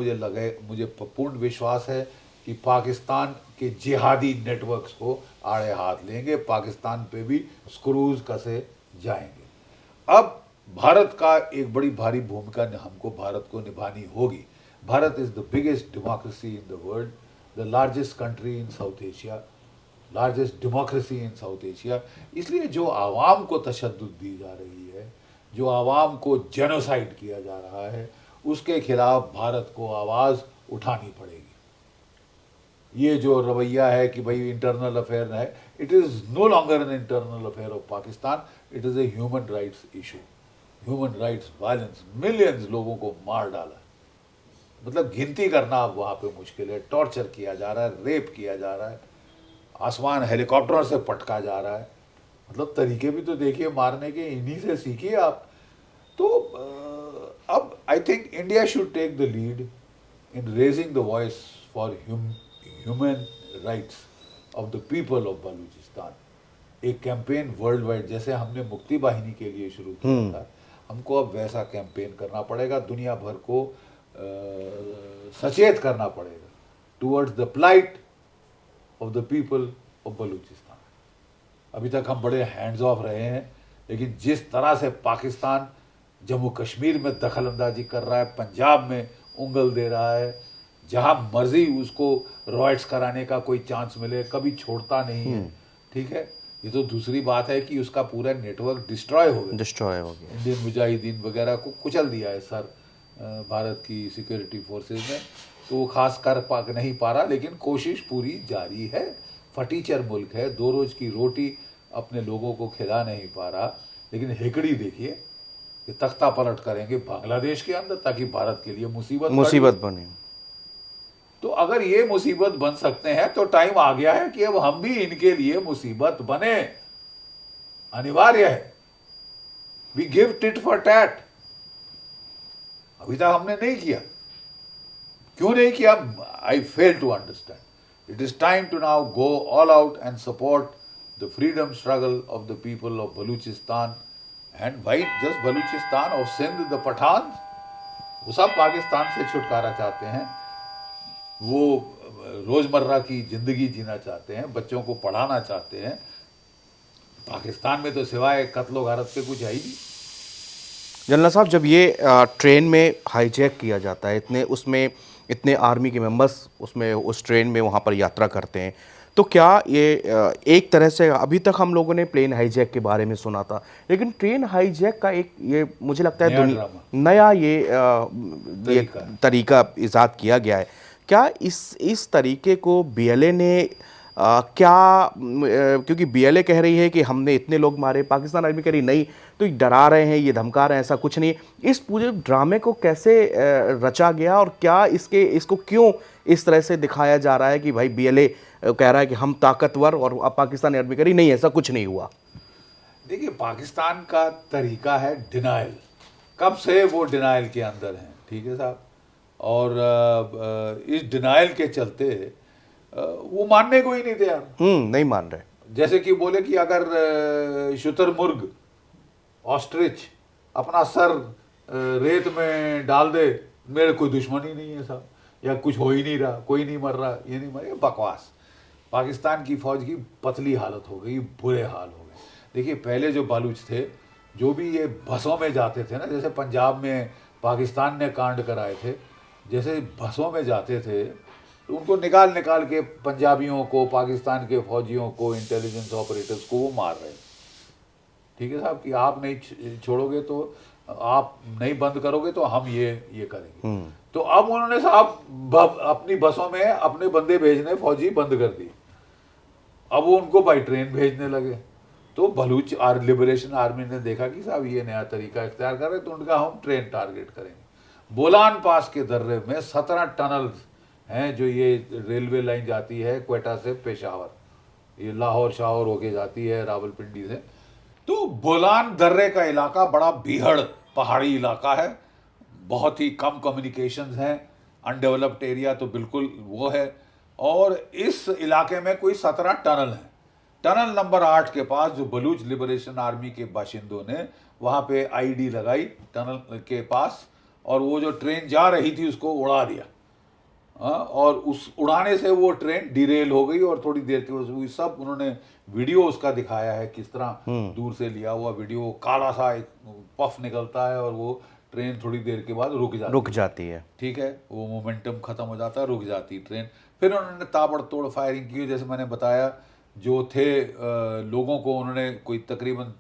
मुझे पूर्ण विश्वास है कि पाकिस्तान के जिहादी नेटवर्क्स को आड़े हाथ लेंगे, पाकिस्तान पे भी स्क्रूज कसे जाएंगे। अब भारत का एक बड़ी भारी भूमिका हमको भारत को निभानी होगी। Bharat is the biggest democracy in the world, the largest country in south Asia, largest democracy in south Asia. इसलिए जो आवाम को तशद्दुद दी जा रही है, जो आवाम को जेनोसाइड किया जा रहा है, उसके खिलाफ भारत को आवाज़ उठानी पड़ेगी। ये जो रवैया है कि भाई इंटरनल अफेयर है, it is no longer an internal affair of Pakistan, it is a human rights issue, human rights violence. Millions लोगों को मार डाला, मतलब गिनती करना अब वहाँ पे मुश्किल है। टॉर्चर किया जा रहा है, रेप किया जा रहा है, आसमान हेलीकॉप्टरों से पटका जा रहा है। मतलब तरीके भी तो देखिए मारने के, इन्हीं से सीखिए आप। तो अब I think India should take the lead in raising the voice for human rights of the people of Balochistan. एक कैंपेन वर्ल्ड वाइड, जैसे हमने मुक्ति वाहिनी के लिए शुरू किया था, हमको अब वैसा कैंपेन करना पड़ेगा। दुनिया भर को सचेत करना पड़ेगा towards the plight of the people of Balochistan. अभी तक हम बड़े हैंड्स ऑफ रहे हैं, लेकिन जिस तरह से पाकिस्तान जम्मू कश्मीर में दखल अंदाजी कर रहा है, पंजाब में उंगल दे रहा है, जहां मर्जी उसको रॉयट्स कराने का कोई चांस मिले कभी छोड़ता नहीं है। ठीक है, ये तो दूसरी बात है कि उसका पूरा नेटवर्क डिस्ट्रॉय हो गया। इंडियन मुजाहिदीन वगैरह को कुचल दिया है सर भारत की सिक्योरिटी फोर्सेस ने, तो वो खास कर नहीं पा रहा, लेकिन कोशिश पूरी जारी है। फटीचर मुल्क है, 2 रोज की रोटी अपने लोगों को खिला नहीं पा रहा, लेकिन हिकड़ी देखिए कि तख्ता पलट करेंगे बांग्लादेश के अंदर ताकि भारत के लिए मुसीबत बने। तो अगर ये मुसीबत बन सकते हैं तो टाइम आ गया है कि अब हम भी इनके लिए मुसीबत बने, अनिवार्य है। We give tit for tat. अभी तक हमने नहीं किया, क्यों नहीं किया? I fail to understand. It is time to now go all out and support the freedom struggle of the people of Balochistan and why just Balochistan, of Sindh, the Pathan, वो सब पाकिस्तान से छुटकारा चाहते हैं। वो रोजमर्रा की जिंदगी जीना चाहते हैं, बच्चों को पढ़ाना चाहते हैं। पाकिस्तान में तो सिवाय कत्लो गारत के कुछ है ही नहीं। जनरल साहब, जब ये ट्रेन में हाईजैक किया जाता है, उसमें इतने आर्मी के मेंबर्स उसमें उस ट्रेन में वहाँ पर यात्रा करते हैं, तो क्या ये एक तरह से, अभी तक हम लोगों ने प्लेन हाईजैक के बारे में सुना था, लेकिन ट्रेन हाईजैक का एक ये मुझे लगता है नया ये तरीका इजाद किया गया है। क्या इस तरीके को बीएलए ने क्योंकि बीएलए कह रही है कि हमने इतने लोग मारे, पाकिस्तान आर्मी कह रही नहीं, तो डरा रहे हैं, ये धमका रहे हैं, ऐसा कुछ नहीं। इस पूरे ड्रामे को कैसे रचा गया और क्या इसको क्यों इस तरह से दिखाया जा रहा है कि भाई बीएलए कह रहा है कि हम ताकतवर और अब पाकिस्तानी आर्मी करी, नहीं ऐसा कुछ नहीं हुआ। देखिए, पाकिस्तान का तरीका है डिनाइल, कब से वो डिनाइल के अंदर हैं, ठीक है साहब। और इस डिनाइल के चलते वो मानने को ही नहीं तैयार। नहीं मान रहे। जैसे कि बोले कि अगर शुतुरमुर्ग ऑस्ट्रिच अपना सर रेत में डाल दे, मेरे कोई दुश्मनी नहीं है साहब, या कुछ हो ही नहीं रहा, कोई नहीं मर रहा, ये नहीं मर, ये बकवास। पाकिस्तान की फौज की पतली हालत हो गई, बुरे हाल हो गए। देखिए, पहले जो बालूच थे, जो भी ये बसों में जाते थे ना, जैसे पंजाब में पाकिस्तान ने कांड कराए थे, जैसे बसों में जाते थे तो उनको निकाल निकाल के पंजाबियों को, पाकिस्तान के फौजियों को, इंटेलिजेंस ऑपरेटर्स को वो मार रहे। ठीक है साहब, कि आप नहीं छोड़ोगे तो, आप नहीं बंद करोगे तो हम ये करेंगे। तो अब उन्होंने साहब अपनी बसों में अपने बंदे भेजने फौजी बंद कर दिए। अब वो उनको बाई ट्रेन भेजने लगे। तो बलूच लिबरेशन आर्मी ने देखा कि साहब ये नया तरीका इख्तियार कर रहे, तो उनका हम ट्रेन टारगेट करेंगे। बोलान पास के दर्रे में 17 टनल्स हैं, जो ये रेलवे लाइन जाती है क्वेटा से पेशावर, ये लाहौर शाहौर होके जाती है रावलपिंडी से। तो बोलान दर्रे का इलाका बड़ा बीहड़ पहाड़ी इलाका है, बहुत ही कम कम्युनिकेशंस हैं, अनडेवलप्ड एरिया तो बिल्कुल वो है। और इस इलाके में कोई 17 टनल हैं। टनल नंबर 8 के पास जो बलूच लिबरेशन आर्मी के बाशिंदों ने वहाँ पे आईडी लगाई टनल के पास, और वो जो ट्रेन जा रही थी उसको उड़ा दिया। और उस उड़ाने से वो ट्रेन डिरेल हो गई, और थोड़ी देर के हुई सब उन्होंने वीडियो उसका दिखाया है, किस तरह दूर से लिया हुआ वीडियो, काला सा एक पफ निकलता है और वो ट्रेन थोड़ी देर के बाद रुक जाती है। ठीक है, वो मोमेंटम खत्म हो जाता है, रुक जाती है ट्रेन। फिर उन्होंने ताबड़तोड़ फायरिंग की, जैसे मैंने बताया, जो थे लोगों को उन्होंने कोई तकरीबन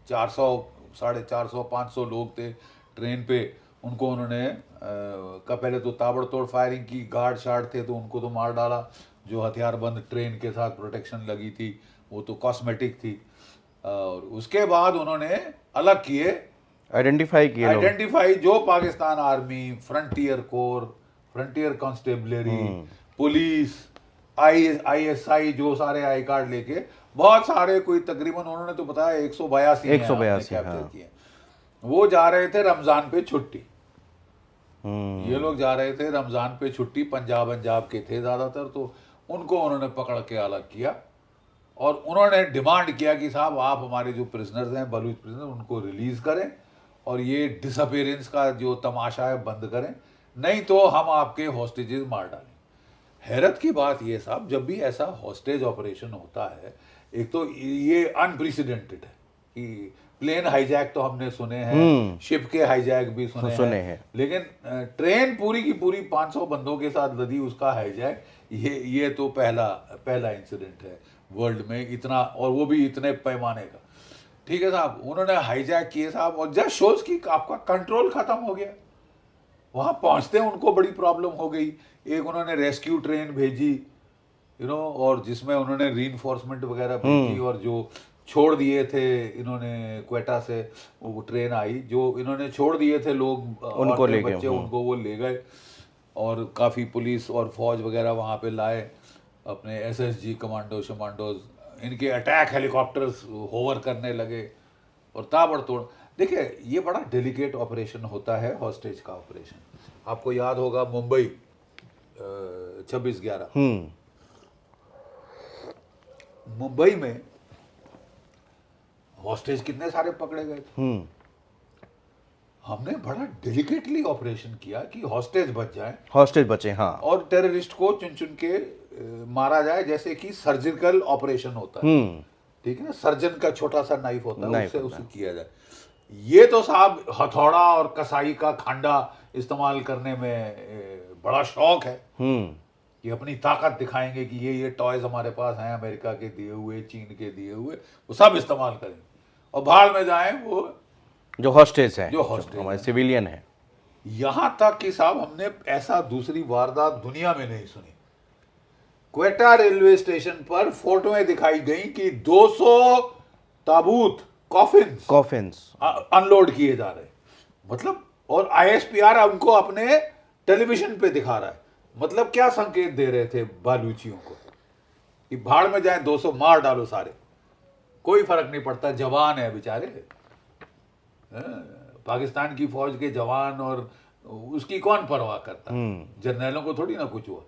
400, 450, 500 लोग थे ट्रेन पे, उनको उन्होंने का पहले तो ताबड़तोड़ फायरिंग की। गार्ड शार्ड थे तो उनको तो मार डाला, जो हथियारबंद ट्रेन के साथ प्रोटेक्शन लगी थी वो तो कॉस्मेटिक थी। और उसके बाद उन्होंने अलग किए, आइडेंटिफाई जो Pakistan army, frontier core, frontier constabulary, police, ISI, जो सारे आई कार्ड लेके बहुत सारे, कोई तकरीबन उन्होंने तो बताया 182 कैप्चर किए। वो जा रहे थे रमजान पे छुट्टी। ये लोग जा रहे थे रमजान पे छुट्टी, पंजाब के थे ज्यादातर, तो उनको उन्होंने पकड़ के अलग किया और उन्होंने डिमांड किया कि साहब आप हमारे जो प्रिजनर्स हैं, बलूच प्रिजनर, उनको रिलीज करें और ये डिसअपेरेंस का जो तमाशा है बंद करें, नहीं तो हम आपके हॉस्टेजेस मार डालें। हैरत की बात ये साहब, जब भी ऐसा हॉस्टेज ऑपरेशन होता है, एक तो ये अनप्रेसिडेंटेड है कि प्लेन हाईजैक तो हमने सुने हैं, शिप के हाईजैक भी सुने हैं, लेकिन ट्रेन पूरी की पूरी 500 बंदों के साथ लदी, उसका हाईजैक, ये तो पहला इंसिडेंट है वर्ल्ड में इतना, और वो भी इतने पैमाने का। ठीक है साहब, उन्होंने हाईजैक किए साहब, और जस्ट शोज की आपका कंट्रोल खत्म हो गया। वहां पहुंचते उनको बड़ी प्रॉब्लम हो गई। एक उन्होंने रेस्क्यू ट्रेन भेजी, और जिसमें उन्होंने रीइंफोर्समेंट वगैरह भेजी, और जो छोड़ दिए थे इन्होंने क्वेटा से, वो ट्रेन आई, जो इन्होंने छोड़ दिए थे लोग, उनको ले गए, बच्चे, उनको वो ले गए, और काफ़ी पुलिस और फौज वगैरह वहाँ पे लाए, अपने SSG कमांडोज, इनके अटैक हेलीकॉप्टर्स होवर करने लगे और ताबड़तोड़। देखिए, ये बड़ा डेलिकेट ऑपरेशन होता है हॉस्टेज का ऑपरेशन। आपको याद होगा मुंबई 26/11, मुंबई में हॉस्टेज कितने सारे पकड़े गए थे। हमने बड़ा डेलिकेटली ऑपरेशन किया कि हॉस्टेज बचे, हाँ, और टेररिस्ट को चुन चुन के मारा जाए, जैसे कि सर्जिकल ऑपरेशन होता है। ठीक है ना, सर्जन का छोटा सा नाइफ होता है, उससे किया जाए। ये तो साहब हथौड़ा और कसाई का खांडा इस्तेमाल करने में बड़ा शौक है कि अपनी ताकत दिखाएंगे कि ये टॉयज हमारे पास हैं, अमेरिका के दिए हुए, चीन के दिए हुए, वो सब इस्तेमाल करेंगे और भाड़ में जाएं वो जो हॉस्टेज है, जो हमारे सिविलियन है। यहां तक कि साहब हमने ऐसा दूसरी वारदात दुनिया में नहीं सुनी। क्वेटा रेलवे स्टेशन पर फोटोएं दिखाई गई कि 200 ताबूत, कॉफिन्स अनलोड किए जा रहे, मतलब, और ISPR उनको अपने टेलीविजन पे दिखा रहा है। मतलब क्या संकेत दे रहे थे बालूचियों को कि भाड़ में जाए, 200 मार डालो सारे, कोई फर्क नहीं पड़ता, जवान है बेचारे। पाकिस्तान की फौज के जवान, और उसकी कौन परवाह करता है, जर्नलों को थोड़ी ना कुछ हुआ,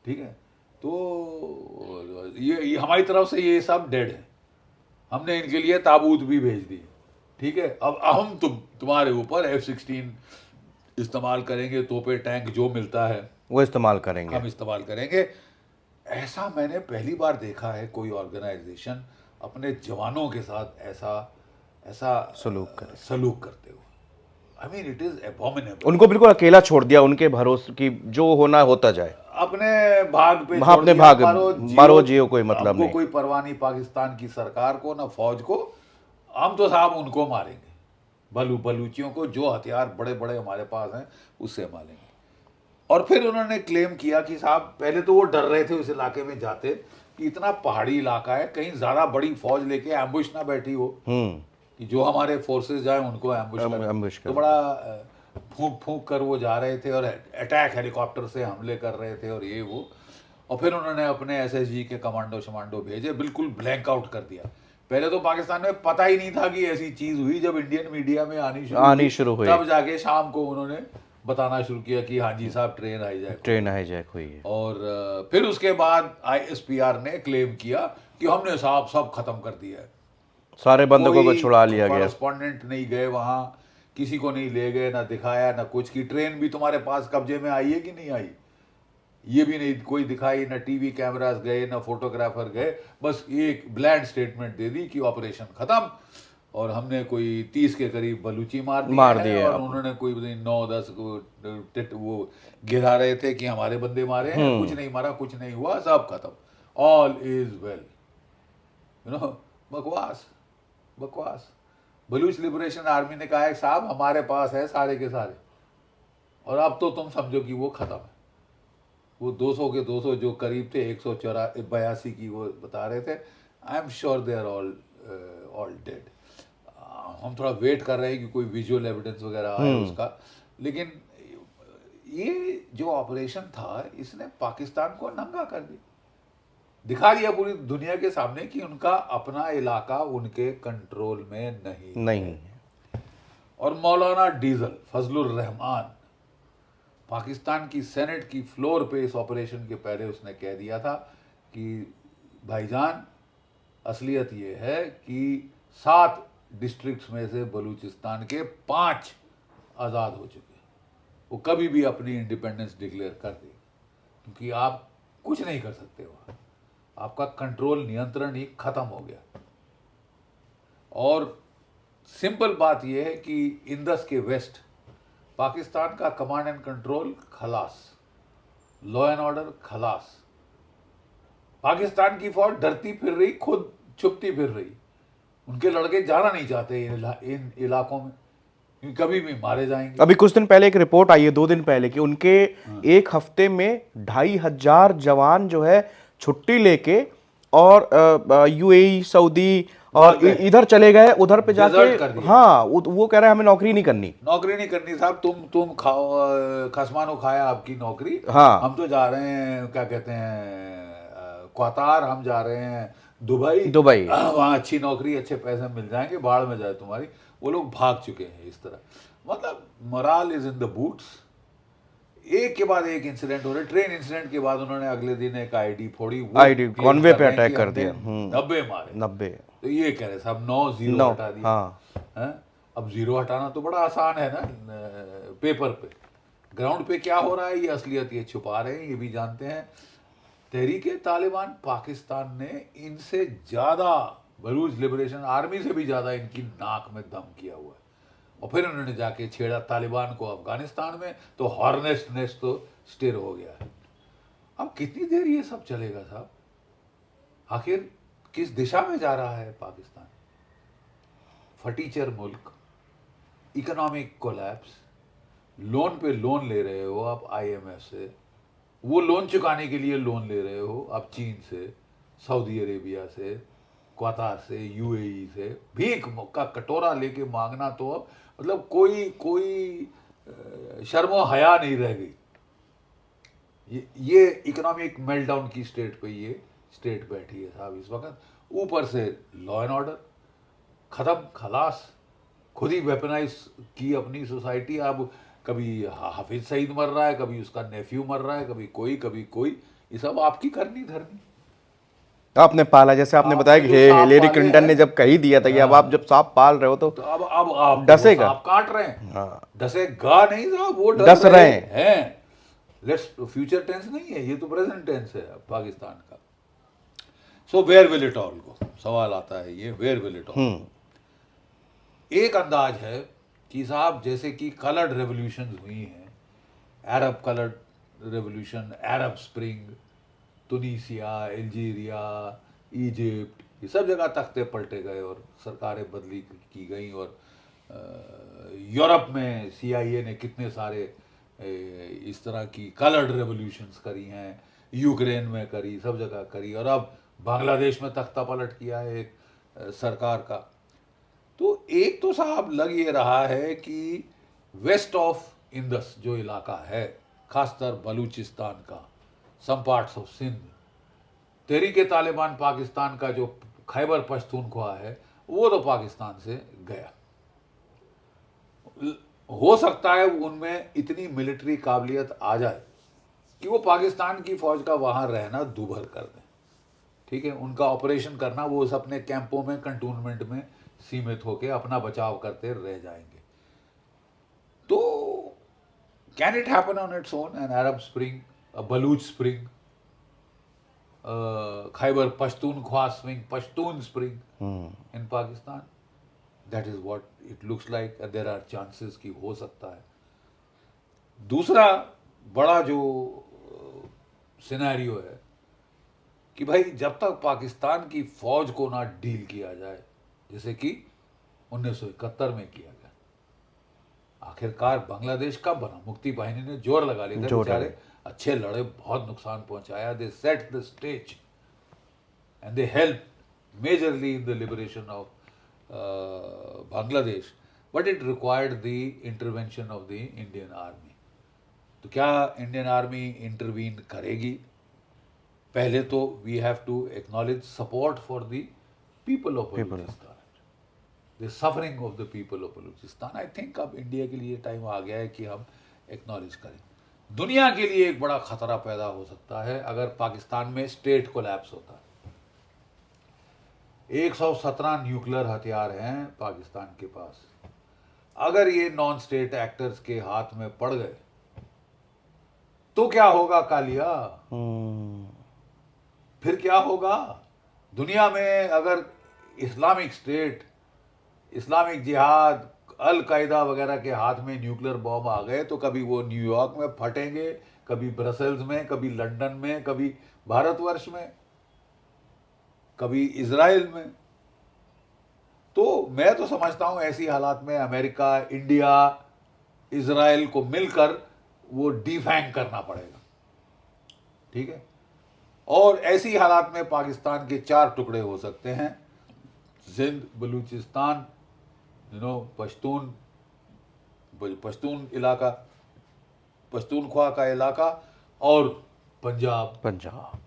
ठीक है। तो ये हमारी तरफ से ये सब डेड है, हमने इनके लिए ताबूत भी भेज दी, ठीक है। अब हम तुम्हारे ऊपर F-16 इस्तेमाल करेंगे, तोपे टैंक जो मिलता है वो इस्तेमाल करेंगे। हम इस्तेमाल करेंगे। ऐसा मैंने पहली बार देखा है कोई ऑर्गेनाइजेशन अपने जवानों के साथ ऐसा ऐसा सलूक करते हुए। I mean it is abominable. उनको बिल्कुल अकेला छोड़ दिया, उनके भरोसे की जो होना होता जाए, अपने भाग पे वहाँ छोड़ अपने दिया, भाग, मारो जियो, कोई मतलब हमको नहीं। कोई परवाह नहीं पाकिस्तान की सरकार को, ना फौज को, हम तो साहब उनको मारेंगे, बलूचियों को, जो हथियार बड़े बड़े हमारे पास हैं उससे मारेंगे। और फिर उन्होंने क्लेम किया कि साहब, पहले तो वो डर रहे थे उस इलाके में जाते कि इतना पहाड़ी इलाका है, कहीं ज्यादा बड़ी फौज लेके एम्बुश ना बैठी हो, कि जो हमारे फोर्सेस जाए उनको एम्बुश कर। तो बड़ा फूंक फूंक कर वो जा रहे थे और अटैक हेलीकॉप्टर से हमले कर रहे थे और ये वो। और फिर उन्होंने अपने SSG के कमांडो शमांडो भेजे, बिल्कुल ब्लैंक आउट कर दिया। पहले तो पाकिस्तान में पता ही नहीं था कि ऐसी चीज हुई, जब इंडियन मीडिया में आनी शुरू हुई तब जाके शाम को उन्होंने बताना शुरू किया कि हाँ जी साहब, ट्रेन हाईजैक हुई है। और फिर उसके बाद ISPR ने क्लेम किया कि हमने साहब सब खत्म कर दिया है, सारे बंदूकों को छुड़ा लिया गया, कॉरेस्पॉन्डेंट नहीं गए वहां, किसी को नहीं ले गए, ना दिखाया ना कुछ, की ट्रेन भी तुम्हारे पास कब्जे में आई है कि नहीं आई, ये भी नहीं कोई दिखाई, ना टीवी कैमरास गए, ना फोटोग्राफर गए, बस एक ब्लैंड स्टेटमेंट दे दी कि ऑपरेशन खत्म, और हमने कोई 30 के करीब बलूची मार दिए, और उन्होंने कोई 9-10 वो गिरा रहे थे कि हमारे बंदे मारे हैं, कुछ नहीं मारा, कुछ नहीं हुआ, सब खत्म, ऑल इज वेल। बकवास बकवास। बलूच लिबरेशन आर्मी ने कहा है साहब हमारे पास है सारे के सारे, और अब तो तुम समझो कि वो खत्म है। वो 200 के 200 जो करीब थे, 182 की वो बता रहे थे, I am sure they are all dead. हम थोड़ा वेट कर रहे हैं कि कोई विजुअल एविडेंस वगैरह आए उसका, लेकिन ये जो ऑपरेशन था इसने पाकिस्तान को नंगा कर दिया, दिखा दिया पूरी दुनिया के सामने कि उनका अपना इलाका उनके कंट्रोल में नहीं है। और मौलाना डीजल फजलुर रहमान पाकिस्तान की सेनेट की फ्लोर पे इस ऑपरेशन के पहले उसने कह दिया था कि भाईजान, असलियत ये है कि 7 डिस्ट्रिक्ट्स में से बलूचिस्तान के 5 आज़ाद हो चुके हैं, वो कभी भी अपनी इंडिपेंडेंस डिक्लेयर कर दें, क्योंकि आप कुछ नहीं कर सकते हो, आपका कंट्रोल, नियंत्रण ही खत्म हो गया। और सिंपल बात यह है कि इंदस के वेस्ट पाकिस्तान का कमांड एंड कंट्रोल खलास, लॉ एंड ऑर्डर खलास, पाकिस्तान की फौज डरती फिर रही, खुद छुपती फिर रही, उनके लड़के जाना नहीं चाहते इन इलाकों में, क्योंकि कभी भी मारे जाएंगे। अभी कुछ दिन पहले एक रिपोर्ट आई है, 2 दिन पहले, कि उनके एक हफ्ते में 2500 जवान जो है छुट्टी लेके और UAE, सऊदी और इधर चले गए, उधर पे जाके, हाँ वो कह रहे हैं हमें नौकरी नहीं करनी साहब, तुम खाओ, खसमानो खाया आपकी नौकरी, हाँ हम तो जा रहे हैं, क्या कहते हैं, क्वातार, हम जा रहे हैं दुबई, वहाँ अच्छी नौकरी, अच्छे पैसे मिल जाएंगे, बाढ़ में जाए तुम्हारी। वो लोग भाग चुके हैं इस तरह, मतलब morale is in the boots. एक के बाद एक इंसिडेंट हो रहे। ट्रेन इंसिडेंट के बाद उन्होंने अगले दिन एक ID फोड़ी, कॉन्वे पे अटैक कर दिया, 90 मारे, 90। तो ये कह रहे साहब 9-0 हटा दिया। हाँ। अब 0 हटाना तो बड़ा आसान है ना, पेपर पे, ग्राउंड पे क्या हो रहा है ये असलियत ये छुपा रहे हैं, ये भी जानते हैं। तहरीके तालिबान पाकिस्तान ने इनसे ज्यादा, बलूच लिबरेशन आर्मी से भी ज्यादा इनकी नाक में दम किया हुआ है, और फिर उन्होंने जाके छेड़ा तालिबान को अफगानिस्तान में, तो हॉर्नेस्ट नेस्ट तो स्टिर हो गया है। अब कितनी देर ये सब चलेगा साहब? आखिर किस दिशा में जा रहा है पाकिस्तान? फटीचर मुल्क, इकोनॉमिक कोलैप्स, लोन पे लोन ले रहे हो आप IMF से, वो लोन चुकाने के लिए लोन ले रहे हो आप चीन से, सऊदी अरेबिया से, क्वातार से, UAE से, भीख का कटोरा लेके मांगना, तो अब मतलब कोई शर्मो हया नहीं रह गई। ये इकोनॉमिक मेल्टडाउन की स्टेट पे ये स्टेट बैठी है साहब इस वक्त। ऊपर से लॉ एंड ऑर्डर खत्म, खलास, खुद ही वेपनाइज की अपनी सोसाइटी। अब कभी हाफिज सईद मर रहा है, कभी उसका नेफ्यू मर रहा है, कभी कोई, ये सब आपकी करनी धरनी। आपने पाला, जैसे आपने बताया कि जो सांप हिलेरी पाले क्लिंटन हैं, ने जब कही दिया था कि अब आप जब सांप पाल रहे हो तो अब आप डसेगा। सांप काट रहे हैं। हाँ, डसेगा नहीं साहब, वो डस रहे हैं। लेट्स, फ्यूचर टेंस नहीं है ये, तो प्रेजेंट टेंस है पाकिस्तान का। So where will it all go, सवाल आता है ये, वेयर विल इट ऑल। एक अंदाज है कि साहब जैसे कि कलर्ड रेवोल्यूशन हुई हैं, अरब कलर्ड रेवोल्यूशन, अरब स्प्रिंग, तुनीसिया, अल्जीरिया, इजिप्ट, ये सब जगह तख्ते पलटे गए और सरकारें बदली की गई। और यूरोप में CIA ने कितने सारे इस तरह की कलर्ड रेवोल्यूशंस करी हैं, यूक्रेन में करी, सब जगह करी, और अब बांग्लादेश में तख्ता पलट किया है एक सरकार का। तो एक तो साहब लग ये रहा है कि वेस्ट ऑफ इंदस जो इलाका है, खासकर बलूचिस्तान का, सम पार्ट्स ऑफ सिंध, तहरीक तालिबान पाकिस्तान का जो खैबर पख्तूनख्वा है, वो तो पाकिस्तान से गया। हो सकता है उनमें इतनी मिलिट्री काबिलियत आ जाए कि वो पाकिस्तान की फौज का वहाँ रहना दूभर कर दें। ठीक है, उनका ऑपरेशन करना, वो उस अपने कैंपों में, कंटोनमेंट में सीमित होकर अपना बचाव करते रह जाएंगे। तो can it happen on its own, an Arab spring, a Baloch spring, Khyber Pakhtunkhwa spring, Pashtun spring in Pakistan? That is what it looks like. There are chances कि हो सकता है। दूसरा बड़ा जो सिनेरियो है कि भाई जब तक पाकिस्तान की फौज को ना डील किया जाए, जैसे कि 1971 में किया गया, आखिरकार बांग्लादेश का बना, मुक्ति बाहिनी ने जोर लगा लिया था, बेचारे अच्छे लड़े, बहुत नुकसान पहुंचाया, they set the stage and they help majorly in the liberation of Bangladesh, but it required the intervention of the Indian army. तो क्या इंडियन आर्मी इंटरवीन करेगी? पहले तो we have to acknowledge support for the people of Balochistan, the suffering of the people of Balochistan. I think अब इंडिया के लिए टाइम आ गया है कि हम एक्नॉलेज करें। दुनिया के लिए एक बड़ा खतरा पैदा हो सकता है अगर पाकिस्तान में स्टेट कोलैप्स होता है। 117 न्यूक्लियर हथियार हैं पाकिस्तान के पास। अगर ये नॉन स्टेट एक्टर्स के हाथ में पड़ गए तो क्या होगा कालिया? फिर क्या होगा दुनिया में? अगर इस्लामिक स्टेट, इस्लामिक जिहाद, अल कायदा वगैरह के हाथ में न्यूक्लियर बॉम्ब आ गए तो कभी वो न्यूयॉर्क में फटेंगे, कभी ब्रसेल्स में, कभी लंदन में, कभी भारतवर्ष में, कभी इजराइल में। तो मैं तो समझता हूं ऐसी हालात में अमेरिका, इंडिया, इजराइल को मिलकर वो डिफैंग करना पड़ेगा। ठीक है, और ऐसी हालात में पाकिस्तान के 4 टुकड़े हो सकते हैं, सिंध, बलूचिस्तान, पश्तून इलाका, पश्तूनख्वा का इलाका, और पंजाब।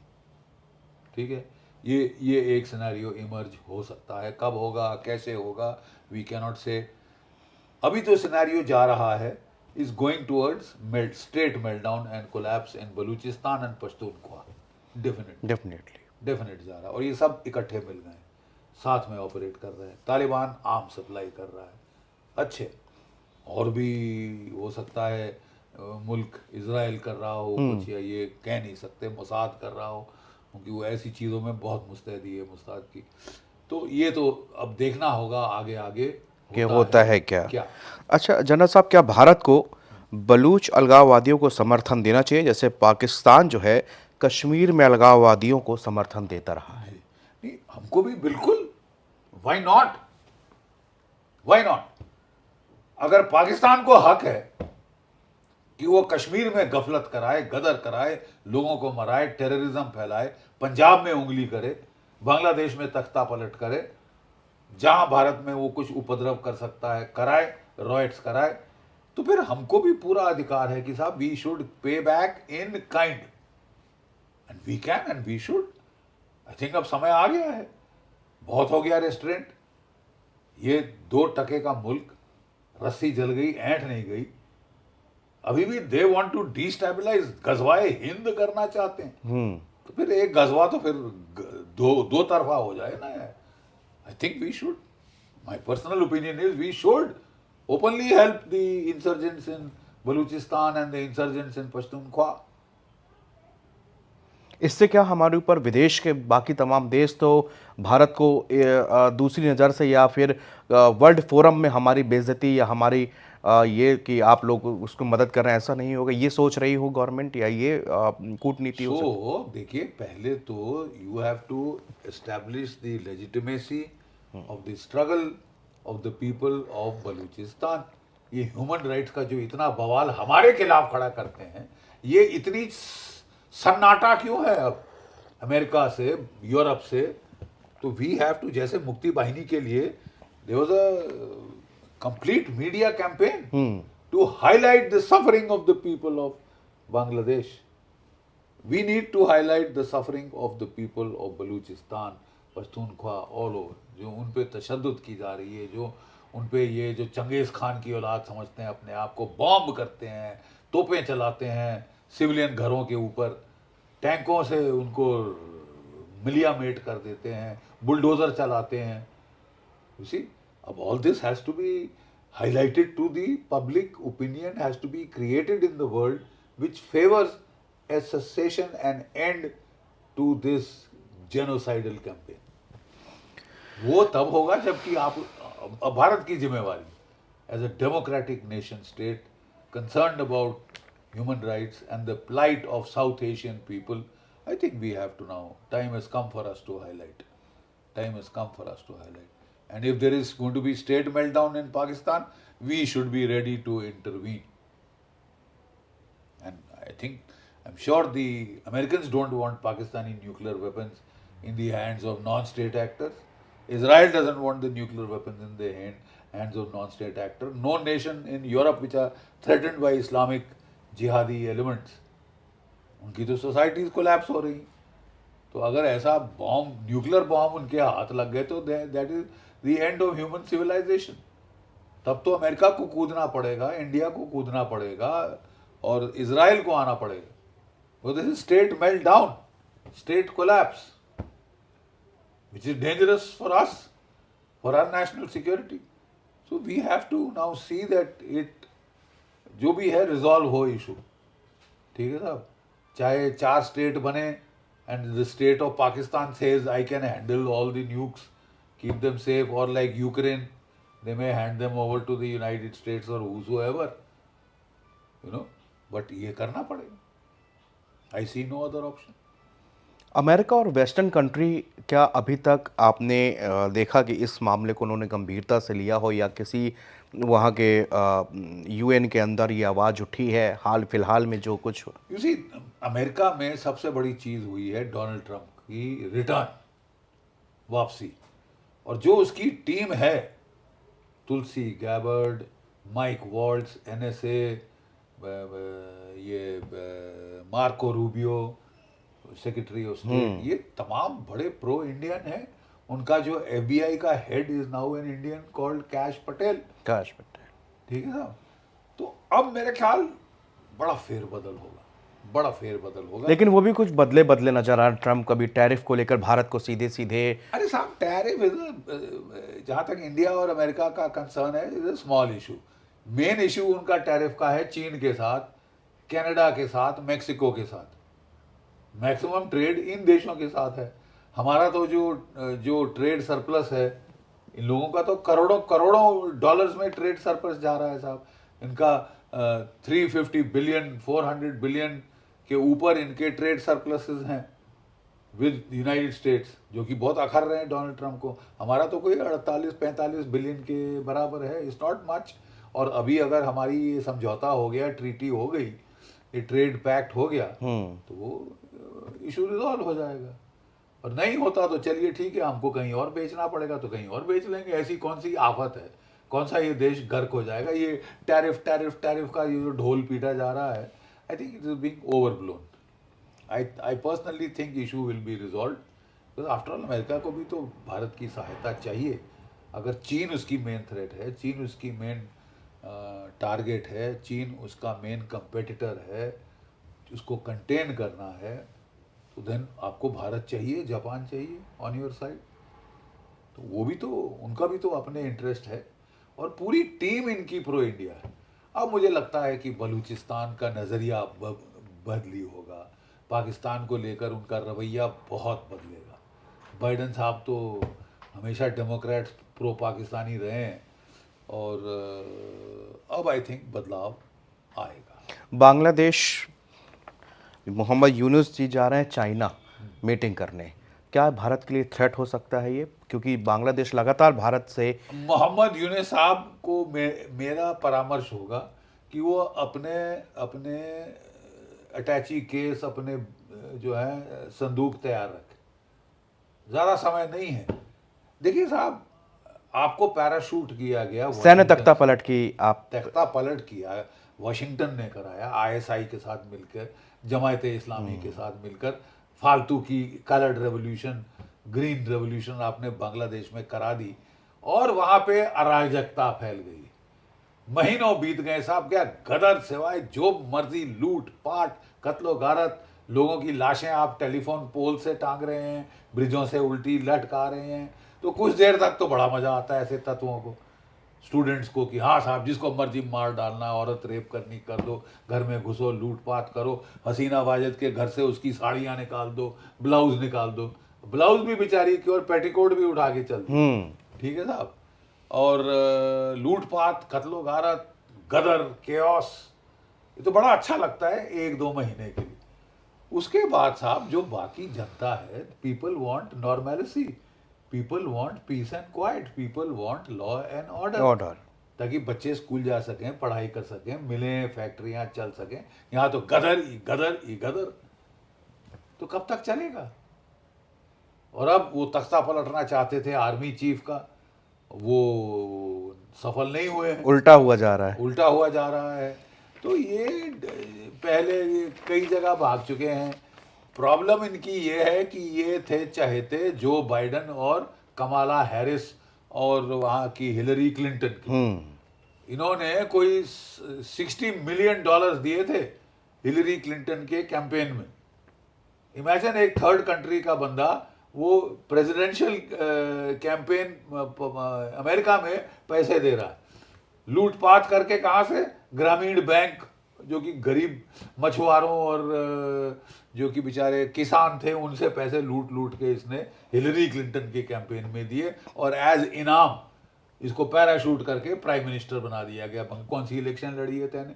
ठीक है, ये एक सिनेरियो इमर्ज हो सकता है। कब होगा, कैसे होगा, वी कैन नॉट से। अभी तो सिनेरियो जा रहा है, is going towards state meltdown and collapse in Balochistan and Pashtunkhwa. Definitely जा रहा है, और ये सब इकट्ठे मिल गए, साथ में ऑपरेट कर रहे हैं। तालिबान आर्म सप्लाई कर रहा है, अच्छे, और भी हो सकता है मुल्क इजराइल कर रहा हो कुछ, या ये कह नहीं सकते, मोसाद कर रहा हो, क्योंकि वो ऐसी चीज़ों में बहुत मुस्तैदी है मोसाद की। तो ये तो अब देखना होगा आगे आगे कि होता है क्या। क्या। अच्छा जनरल साहब, क्या भारत को बलूच अलगाववादियों को समर्थन देना चाहिए, जैसे पाकिस्तान जो है कश्मीर में अलगाववादियों को समर्थन देता रहा है? नहीं, हमको भी बिल्कुल, व्हाई नॉट, व्हाई नॉट। अगर पाकिस्तान को हक है कि वो कश्मीर में गफलत कराए, गदर कराए, लोगों को मराए, टेररिज्म फैलाए, पंजाब में उंगली करे, बांग्लादेश में तख्ता पलट करे, जहां भारत में वो कुछ उपद्रव कर सकता है कराए, रॉयट्स कराए, तो फिर हमको भी पूरा अधिकार है कि साहब we should pay back in kind, and we can and we should. I think अब समय आ गया है, बहुत हो गया रेस्टोरेंट। ये 2 टके का मुल्क, रस्सी जल गई ऐंठ नहीं गई। अभी भी दे वांट टू डिस्टेबलाइज, गजवाए हिंद करना चाहते हैं। तो फिर एक गजवा तो फिर दो तरफा हो जाए ना। I think we should, my personal opinion is we should openly help the insurgents in Balochistan and the insurgents in Pashtunkhwa. इससे क्या हमारे ऊपर विदेश के बाकी तमाम देश तो भारत को दूसरी नज़र से या फिर वर्ल्ड फोरम में हमारी बेइज्जती या हमारी ये कि आप लोग उसको मदद कर रहे हैं, ऐसा नहीं होगा, ये सोच रही हो गवर्नमेंट, या ये कूटनीति हो सकती है? सो देखिए, पहले तो you have to establish the legitimacy of the struggle of the people of Balochistan. ये ह्यूमन राइट्स का जो इतना बवाल हमारे खिलाफ खड़ा करते हैं, ये इतनी सन्नाटा क्यों है अब अमेरिका से, यूरोप से? तो वी हैव टू, जैसे मुक्ति वाहिनी के लिए there was a complete media campaign to highlight the suffering of the people of Bangladesh. We need to highlight the suffering of the people of Baluchistan, Pashtunkhwa, all over, जो उन पे तशद्दुद की जा रही है, जो उन पे ये जो चंगेज़ खान की औलाद समझते हैं अपने आप को, बॉम्ब करते हैं, तोपें चलाते हैं सिविलियन घरों के ऊपर, टैंकों से उनको मिलिया मेट कर देते हैं, बुलडोज़र चलाते हैं। You see, all this has to be highlighted to the public opinion, has to be created in the world which favors a cessation and end to this genocidal campaign. वो तब होगा जबकि आप, अब भारत की जिम्मेवारी as a democratic nation state concerned about human rights and the plight of South Asian people, I think we have to now, time has come for us to highlight, time has come for us to highlight. And if there is going to be state meltdown in Pakistan, we should be ready to intervene. And I think, I'm sure the Americans don't want Pakistani nuclear weapons in the hands of non-state actors. Israel doesn't want the nuclear weapons in the hands of non-state actors. No nation in Europe which are threatened by Islamic jihadi elements, उनकी तो सोसाइटीज कोलैप्स हो रही। तो अगर ऐसा बॉम्ब, न्यूक्लियर बॉम्ब उनके हाथ लग गए तो that is the end of human civilisation. तब तो अमेरिका को कूदना पड़ेगा, इंडिया को कूदना पड़ेगा और इजराइल को आना पड़ेगा। तो this is state melt down, state collapse, which is dangerous for us, for our national security. So we have to now see that it, जो भी है रिजॉल्व हो इशू। ठीक है साहब, चाहे 4 स्टेट बने and the state of Pakistan says I can handle all the nukes, keep them safe, or like Ukraine, they may hand them over to the United States or whosoever, you know, but ये करना पड़ेगा। I see no other option. America और वेस्टर्न कंट्री, क्या अभी तक आपने देखा कि इस मामले को उन्होंने गंभीरता से लिया हो, या किसी वहाँ के यूएन के अंदर ये आवाज़ उठी है हाल फिलहाल में जो कुछ? You see, अमेरिका में सबसे बड़ी चीज़ हुई है डोनाल्ड ट्रंप की रिटर्न, वापसी, और जो उसकी टीम है, Tulsi Gabbard, Mike Waltz, NSA, ये Marco Rubio, secretary of state, ये तमाम बड़े प्रो इंडियन हैं। उनका जो FBI का head is now an Indian called cash Patel. ठीक है साहब, तो अब मेरे ख्याल बड़ा फेरबदल होगा, बड़ा फेरबदल होगा। लेकिन वो भी कुछ बदले बदले नजर आ रहे। ट्रम्प कभी टैरिफ को लेकर भारत को सीधे सीधे, अरे साहब, टैरिफ जहाँ तक इंडिया और अमेरिका का कंसर्न है, is a small issue. Main issue उनका टैरिफ का है चीन के साथ, कनाडा के साथ, मेक्सिको के साथ। मैक्सिमम ट्रेड इन देशों के साथ है। हमारा तो जो ट्रेड सरप्लस है, इन लोगों का तो करोड़ों करोड़ों डॉलर्स में ट्रेड सरप्लस जा रहा है साहब। इनका 350 बिलियन 400 बिलियन के ऊपर इनके ट्रेड सरप्लसेस हैं विद यूनाइटेड स्टेट्स, जो कि बहुत अखर रहे हैं डोनाल्ड ट्रंप को। हमारा तो कोई 48-45 बिलियन के बराबर है, इट्स नॉट मच। और अभी अगर हमारी ये समझौता हो गया, ट्रीटी हो गई, ये ट्रेड पैक्ट हो गया, तो वो इशू रिजॉल्व हो जाएगा। और नहीं होता तो चलिए ठीक है, हमको कहीं और बेचना पड़ेगा तो कहीं और बेच लेंगे। ऐसी कौन सी आफत है कौन सा ये देश गर्क हो जाएगा? ये टैरिफ टैरिफ टैरिफ का ये जो ढोल पीटा जा रहा है, I think it is being overblown. I personally think issue will be resolve, because after all America को भी तो भारत की सहायता चाहिए. अगर चीन उसकी मेन थ्रेट है, चीन उसकी मेन टारगेट है, चीन उसका मेन कंपेटिटर है, उसको कंटेन करना है, तो देन आपको भारत चाहिए, जापान चाहिए ऑन योर साइड. तो वो भी तो, उनका भी तो अपने इंटरेस्ट है, और पूरी टीम इनकी प्रो इंडिया है. अब मुझे लगता है कि बलूचिस्तान का नज़रिया बदली होगा, पाकिस्तान को लेकर उनका रवैया बहुत बदलेगा. बाइडन साहब तो हमेशा डेमोक्रेट प्रो पाकिस्तानी रहे हैं, और अब आई थिंक बदलाव आएगा. बांग्लादेश, मोहम्मद यूनुस जी जा रहे हैं चाइना मीटिंग करने, क्या भारत के लिए थ्रेट हो सकता है ये? क्योंकि बांग्लादेश लगातार भारत से मोहम्मद यूनुस साहब को मेरा परामर्श होगा कि वो अपने अपने अटैची केस, अपने जो है संदूक तैयार रखें. ज़्यादा समय नहीं है. देखिए साहब, आपको पैराशूट किया गया, सैन्य तख्ता पलट की, आप तख्ता पलट किया वाशिंगटन ने कराया, आईएसआई के साथ मिलकर, जमायत इस्लामी के साथ मिलकर, फालतू की कलर्ड रेवोल्यूशन, ग्रीन रेवोल्यूशन आपने बांग्लादेश में करा दी, और वहां पे अराजकता फैल गई. महीनों बीत गए साहब, क्या गदर सिवाय जो मर्जी लूट पाट, कत्लो गारत, लोगों की लाशें आप टेलीफोन पोल से टांग रहे हैं, ब्रिजों से उल्टी लटका रहे हैं. तो कुछ देर तक तो बड़ा मजा आता है ऐसे तत्वों को, स्टूडेंट्स को, कि हाँ साहब जिसको मर्जी मार डालना, औरत रेप करनी कर दो, घर में घुसो, लूटपाट करो, हसीना वाजिद के घर से उसकी साड़ियाँ निकाल दो, ब्लाउज निकाल दो. ब्लाउज भी बेचारी की, और पेटीकोट भी उठा के चल दी. ठीक है साहब. और लूटपाट, कत्लो गारत, गदर, केओस, ये तो बड़ा अच्छा लगता है 1-2 महीने के लिए. उसके बाद साहब जो बाकी जनता है, people want normality, people want piece and quite, people want law and order, ताकि बच्चे स्कूल जा सकें, पढ़ाई कर सकें, मिलें, फैक्ट्रियां चल सकें. यहाँ तो गदर ही गदर ही गदर. तो कब तक चलेगा? और अब वो तख्ता पलटना चाहते थे आर्मी चीफ का, वो सफल नहीं हुए हैं, उल्टा हुआ जा रहा है. उल्टा हुआ जा रहा है. तो ये पहले कई जगह भाग चुके हैं. प्रॉब्लम इनकी ये है कि ये थे चहेते जो बाइडन और कमाला हैरिस और वहाँ की हिलरी क्लिंटन की. इन्होंने कोई $60 मिलियन दिए थे हिलरी क्लिंटन के कैंपेन में. इमेजिन, एक थर्ड कंट्री का बंदा वो प्रेसिडेंशियल कैंपेन अमेरिका में पैसे दे रहा है, लूटपाट करके. कहाँ से? ग्रामीण बैंक, जो कि गरीब मछुआरों और जो कि बेचारे किसान थे, उनसे पैसे लूट लूट के इसने हिलरी क्लिंटन के कैंपेन में दिए, और एज इनाम इसको पैराशूट करके प्राइम मिनिस्टर बना दिया गया. कौन सी इलेक्शन लड़ी है तेने?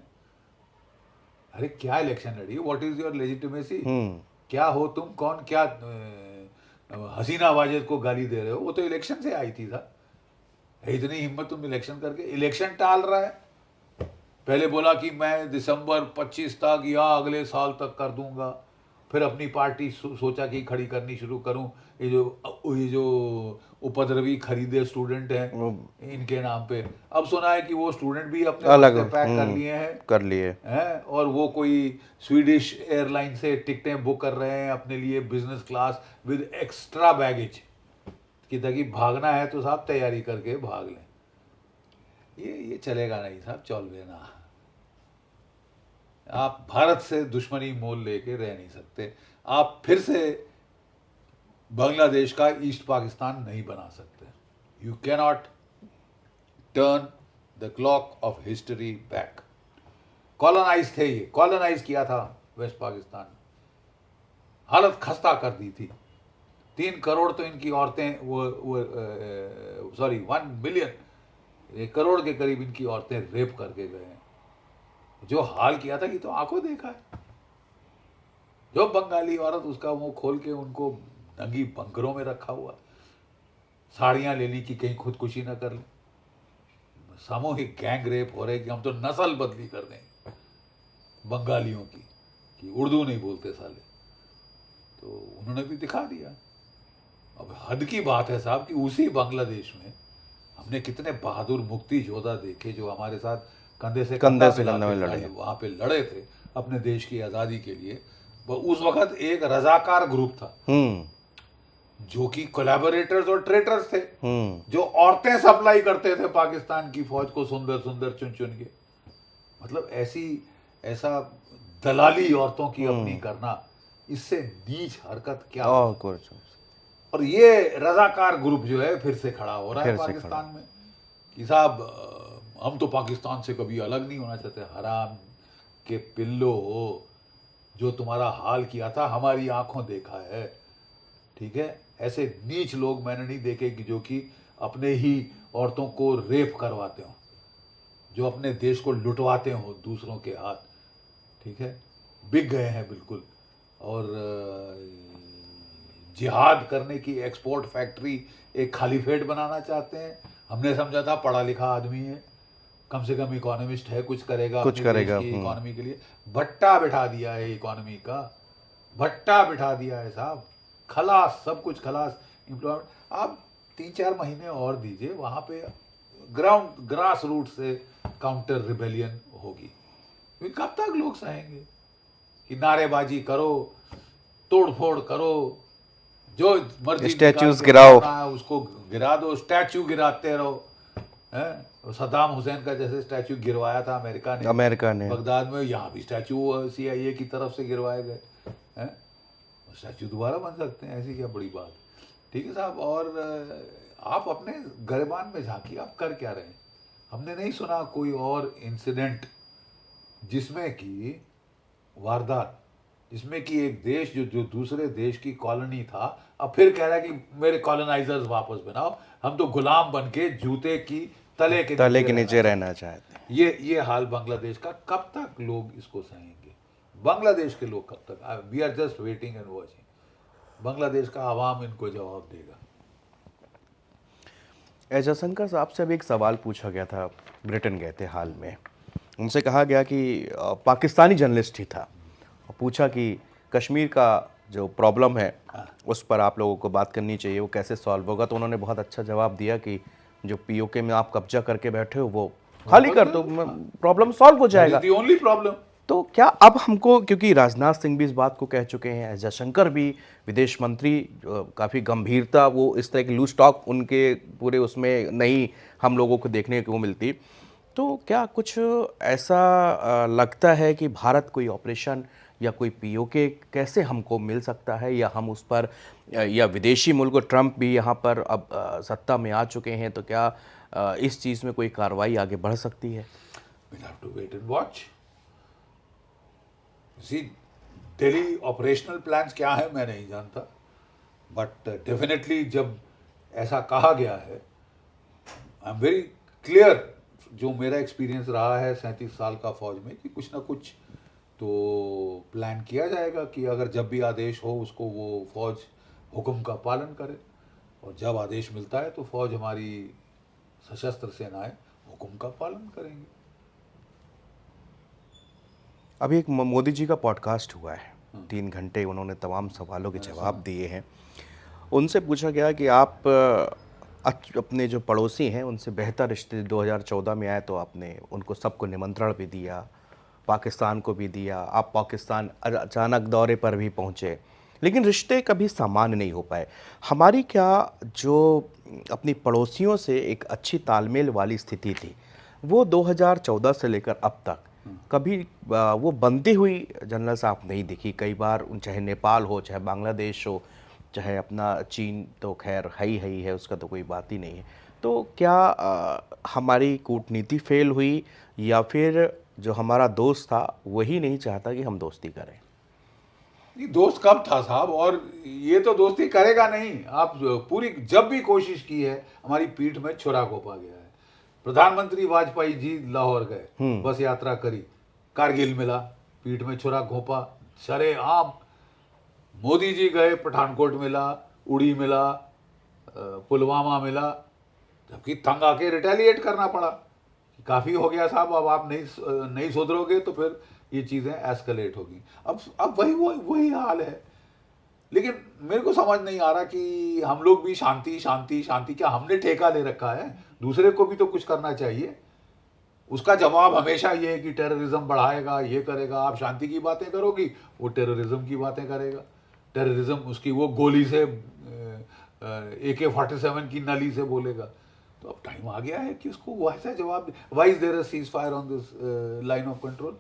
अरे क्या इलेक्शन लड़ी है? What is your legitimacy? क्या हो तुम? कौन? क्या हसीना वाजिद को गाली दे रहे हो? वो तो इलेक्शन से आई थी था. इतनी हिम्मत तुम इलेक्शन करके, इलेक्शन टाल रहा है. पहले बोला कि मैं दिसंबर 25 तक या अगले साल तक कर दूंगा, फिर अपनी पार्टी सोचा कि खड़ी करनी शुरू करूं. ये जो उपद्रवी खरीदे स्टूडेंट हैं इनके नाम पे, अब सुना है कि वो स्टूडेंट भी अपने अलग पैक कर लिए हैं, और वो कोई स्वीडिश एयरलाइन से टिकटें बुक कर रहे हैं अपने लिए, business class with extra baggage, कि ताकि भागना है तो साहब तैयारी करके भाग लें. ये चलेगा नहीं साहब, चल लेना. आप भारत से दुश्मनी मोल लेके रह नहीं सकते. आप फिर से बांग्लादेश का ईस्ट पाकिस्तान नहीं बना सकते. You cannot turn the clock of history back. Colonise थे, ये कॉलोनाइज किया था वेस्ट पाकिस्तान, हालत खस्ता कर दी थी. 3 करोड़ तो इनकी औरतें, वो सॉरी 1 मिलियन, 1 करोड़ के करीब इनकी औरतें रेप करके गए हैं. जो हाल किया था कि तो आंखों देखा है. जो बंगाली औरत, उसका मुंह खोल के उनको नंगी बंकरों में रखा हुआ, साड़ियां ले ली कि कहीं खुदकुशी ना कर ले. सामूहिक गैंग रेप हो रहे कि हम तो नस्ल बदली कर दें बंगालियों की, कि उर्दू नहीं बोलते साले. तो उन्होंने भी दिखा दिया. अब हद की बात है साहब कि उसी बांग्लादेश में हमने कितने बहादुर मुक्ति योद्धा देखे जो हमारे साथ कंधे से कंधे से मिला कंधा में के लड़े। वहाँ पे लड़े थे अपने देश की आज़ादी के लिए। वो उस वक्त एक रजाकार ग्रुप था जो कि कोलैबोरेटर्स और ट्रेटर्स थे, जो औरतें सप्लाई करते थे पाकिस्तान की फौज को सुंदर सुंदर चुन चुन के। मतलब ऐसा दलाली औरतों की अपनी करना, इससे नीच हरकत क्या हो सकती है? और ये रजाकार ग्रुप जो है फिर से खड़ा हो रहा है पाकिस्तान में कि साहब हम तो पाकिस्तान से कभी अलग नहीं होना चाहते। हराम के पिल्लो हो, जो तुम्हारा हाल किया था हमारी आंखों देखा है, ठीक है। ऐसे नीच लोग मैंने नहीं देखे कि जो कि अपने ही औरतों को रेप करवाते हो, जो अपने देश को लुटवाते हो दूसरों के हाथ, ठीक है। बिक गए हैं बिल्कुल। और जिहाद करने की एक्सपोर्ट फैक्ट्री एक खालीफेट बनाना चाहते हैं। हमने समझा था पढ़ा लिखा आदमी है, कम से कम इकोनॉमिस्ट है, कुछ करेगा की इकोनॉमी के लिए। भट्टा बिठा दिया है इकोनॉमी का, भट्टा बिठा दिया है साहब। खलास, सब कुछ खलास। एम्प्लॉयमेंट आप 3-4 महीने और दीजिए, वहाँ पे ग्रास रूट से काउंटर रिबेलियन होगी। कब तक लोग सहेंगे कि नारेबाजी करो, तोड़फोड़ करो, जो मर्जी स्टैच्यूज गिराओ, उसको गिरा दो, स्टैच्यू गिराते रहो। हैं सद्दाम हुसैन का जैसे स्टैच्यू गिरवाया था अमेरिका ने बगदाद में, यहाँ भी स्टैच्यू CIA की तरफ से गिरवाए गए हैं। स्टैच्यू दोबारा बन सकते हैं, ऐसी क्या बड़ी बात, ठीक है साहब। और आप अपने गिरबान में झांकिए, आप कर क्या रहे हैं। हमने नहीं सुना कोई और इंसिडेंट जिसमें कि वारदात, जिसमें कि एक देश जो दूसरे देश की कॉलोनी था, अब फिर कह रहा है कि मेरे कॉलोनाइजर्स वापस बनाओ, हम तो गुलाम बन के जूते की तले के नीचे रहना चाहते हैं। ये हाल बांग्लादेश का। कब तक लोग इसको सहेंगे? बांग्लादेश के लोग कब तक? We are just waiting and watching. Bangladesh का आवाम इनको जवाब देगा। जयशंकर साहब से अभी एक सवाल पूछा गया था, ब्रिटेन गए थे हाल में, उनसे कहा गया कि पाकिस्तानी जर्नलिस्ट ही था, और पूछा कि कश्मीर का जो प्रॉब्लम है उस पर आप लोगों को बात करनी चाहिए, वो कैसे सॉल्व होगा। तो उन्होंने बहुत अच्छा जवाब दिया कि जो POK में आप कब्जा करके बैठे हो वो खाली कर दो, प्रॉब्लम सॉल्व हो जाएगा। The only problem. तो क्या अब हमको, क्योंकि राजनाथ सिंह भी इस बात को कह चुके हैं, जयशंकर भी विदेश मंत्री, काफ़ी गंभीरता, वो इस तरह की लूज टॉक उनके पूरे उसमें नहीं हम लोगों को देखने को मिलती। तो क्या कुछ ऐसा लगता है कि भारत कोई ऑपरेशन या कोई POK कैसे हमको मिल सकता है, या हम उस पर, या विदेशी मुल्क, ट्रंप भी यहाँ पर अब सत्ता में आ चुके हैं, तो क्या इस चीज़ में कोई कार्रवाई आगे बढ़ सकती है? We'll have to wait and watch. See, Delhi operational plans क्या है मैं नहीं जानता, बट डेफिनेटली जब ऐसा कहा गया है, आई एम वेरी क्लियर, जो मेरा एक्सपीरियंस रहा है 37 साल का फौज में, कि कुछ ना कुछ तो प्लान किया जाएगा कि अगर जब भी आदेश हो उसको वो फौज हुक्म का पालन करे, और जब आदेश मिलता है तो फौज हमारी सशस्त्र सेनाएं हुक्म का पालन करेंगी। अभी एक मोदी जी का पॉडकास्ट हुआ है, 3 घंटे उन्होंने तमाम सवालों के जवाब दिए हैं। उनसे पूछा गया कि आप अपने जो पड़ोसी हैं उनसे बेहतर रिश्ते 2014 में आए, तो आपने उनको सबको निमंत्रण भी दिया, पाकिस्तान को भी दिया, आप पाकिस्तान अचानक दौरे पर भी पहुँचे, लेकिन रिश्ते कभी सामान्य नहीं हो पाए। हमारी क्या जो अपनी पड़ोसियों से एक अच्छी तालमेल वाली स्थिति थी, वो 2014 से लेकर अब तक कभी वो बनती हुई जनरल साहब नहीं दिखी। कई बार चाहे नेपाल हो, चाहे बांग्लादेश हो, चाहे अपना चीन, तो खैर है ही है, उसका तो कोई बात ही नहीं है। तो क्या हमारी कूटनीति फेल हुई, या फिर जो हमारा दोस्त था वही नहीं चाहता कि हम दोस्ती करें? नहीं, दोस्त कब था साहब, और ये तो दोस्ती करेगा नहीं। आप पूरी जब भी कोशिश की है, हमारी पीठ में छुरा घोंपा गया है। प्रधानमंत्री वाजपेयी जी लाहौर गए, बस यात्रा करी, कारगिल मिला, पीठ में छुरा घोंपा शरेआम। मोदी जी गए, पठानकोट मिला, उड़ी मिला, पुलवामा मिला, जबकि तंग आके रिटेलिएट करना पड़ा। काफ़ी हो गया साहब, अब आप नहीं सुधरोगे तो फिर ये चीज़ें एस्केलेट होगी। अब वही हाल है। लेकिन मेरे को समझ नहीं आ रहा कि हम लोग भी शांति शांति शांति, क्या हमने ठेका ले रखा है? दूसरे को भी तो कुछ करना चाहिए। उसका जवाब हमेशा ये है कि टेररिज्म बढ़ाएगा, ये करेगा। आप शांति की बातें करोगी, वो टेररिज्म की बातें करेगा। टेररिज्म उसकी वो गोली से AK-47 की नली से बोलेगा। तो अब टाइम आ गया है कि उसको वैसा जवाब। Why is there a cease fire on this line of control?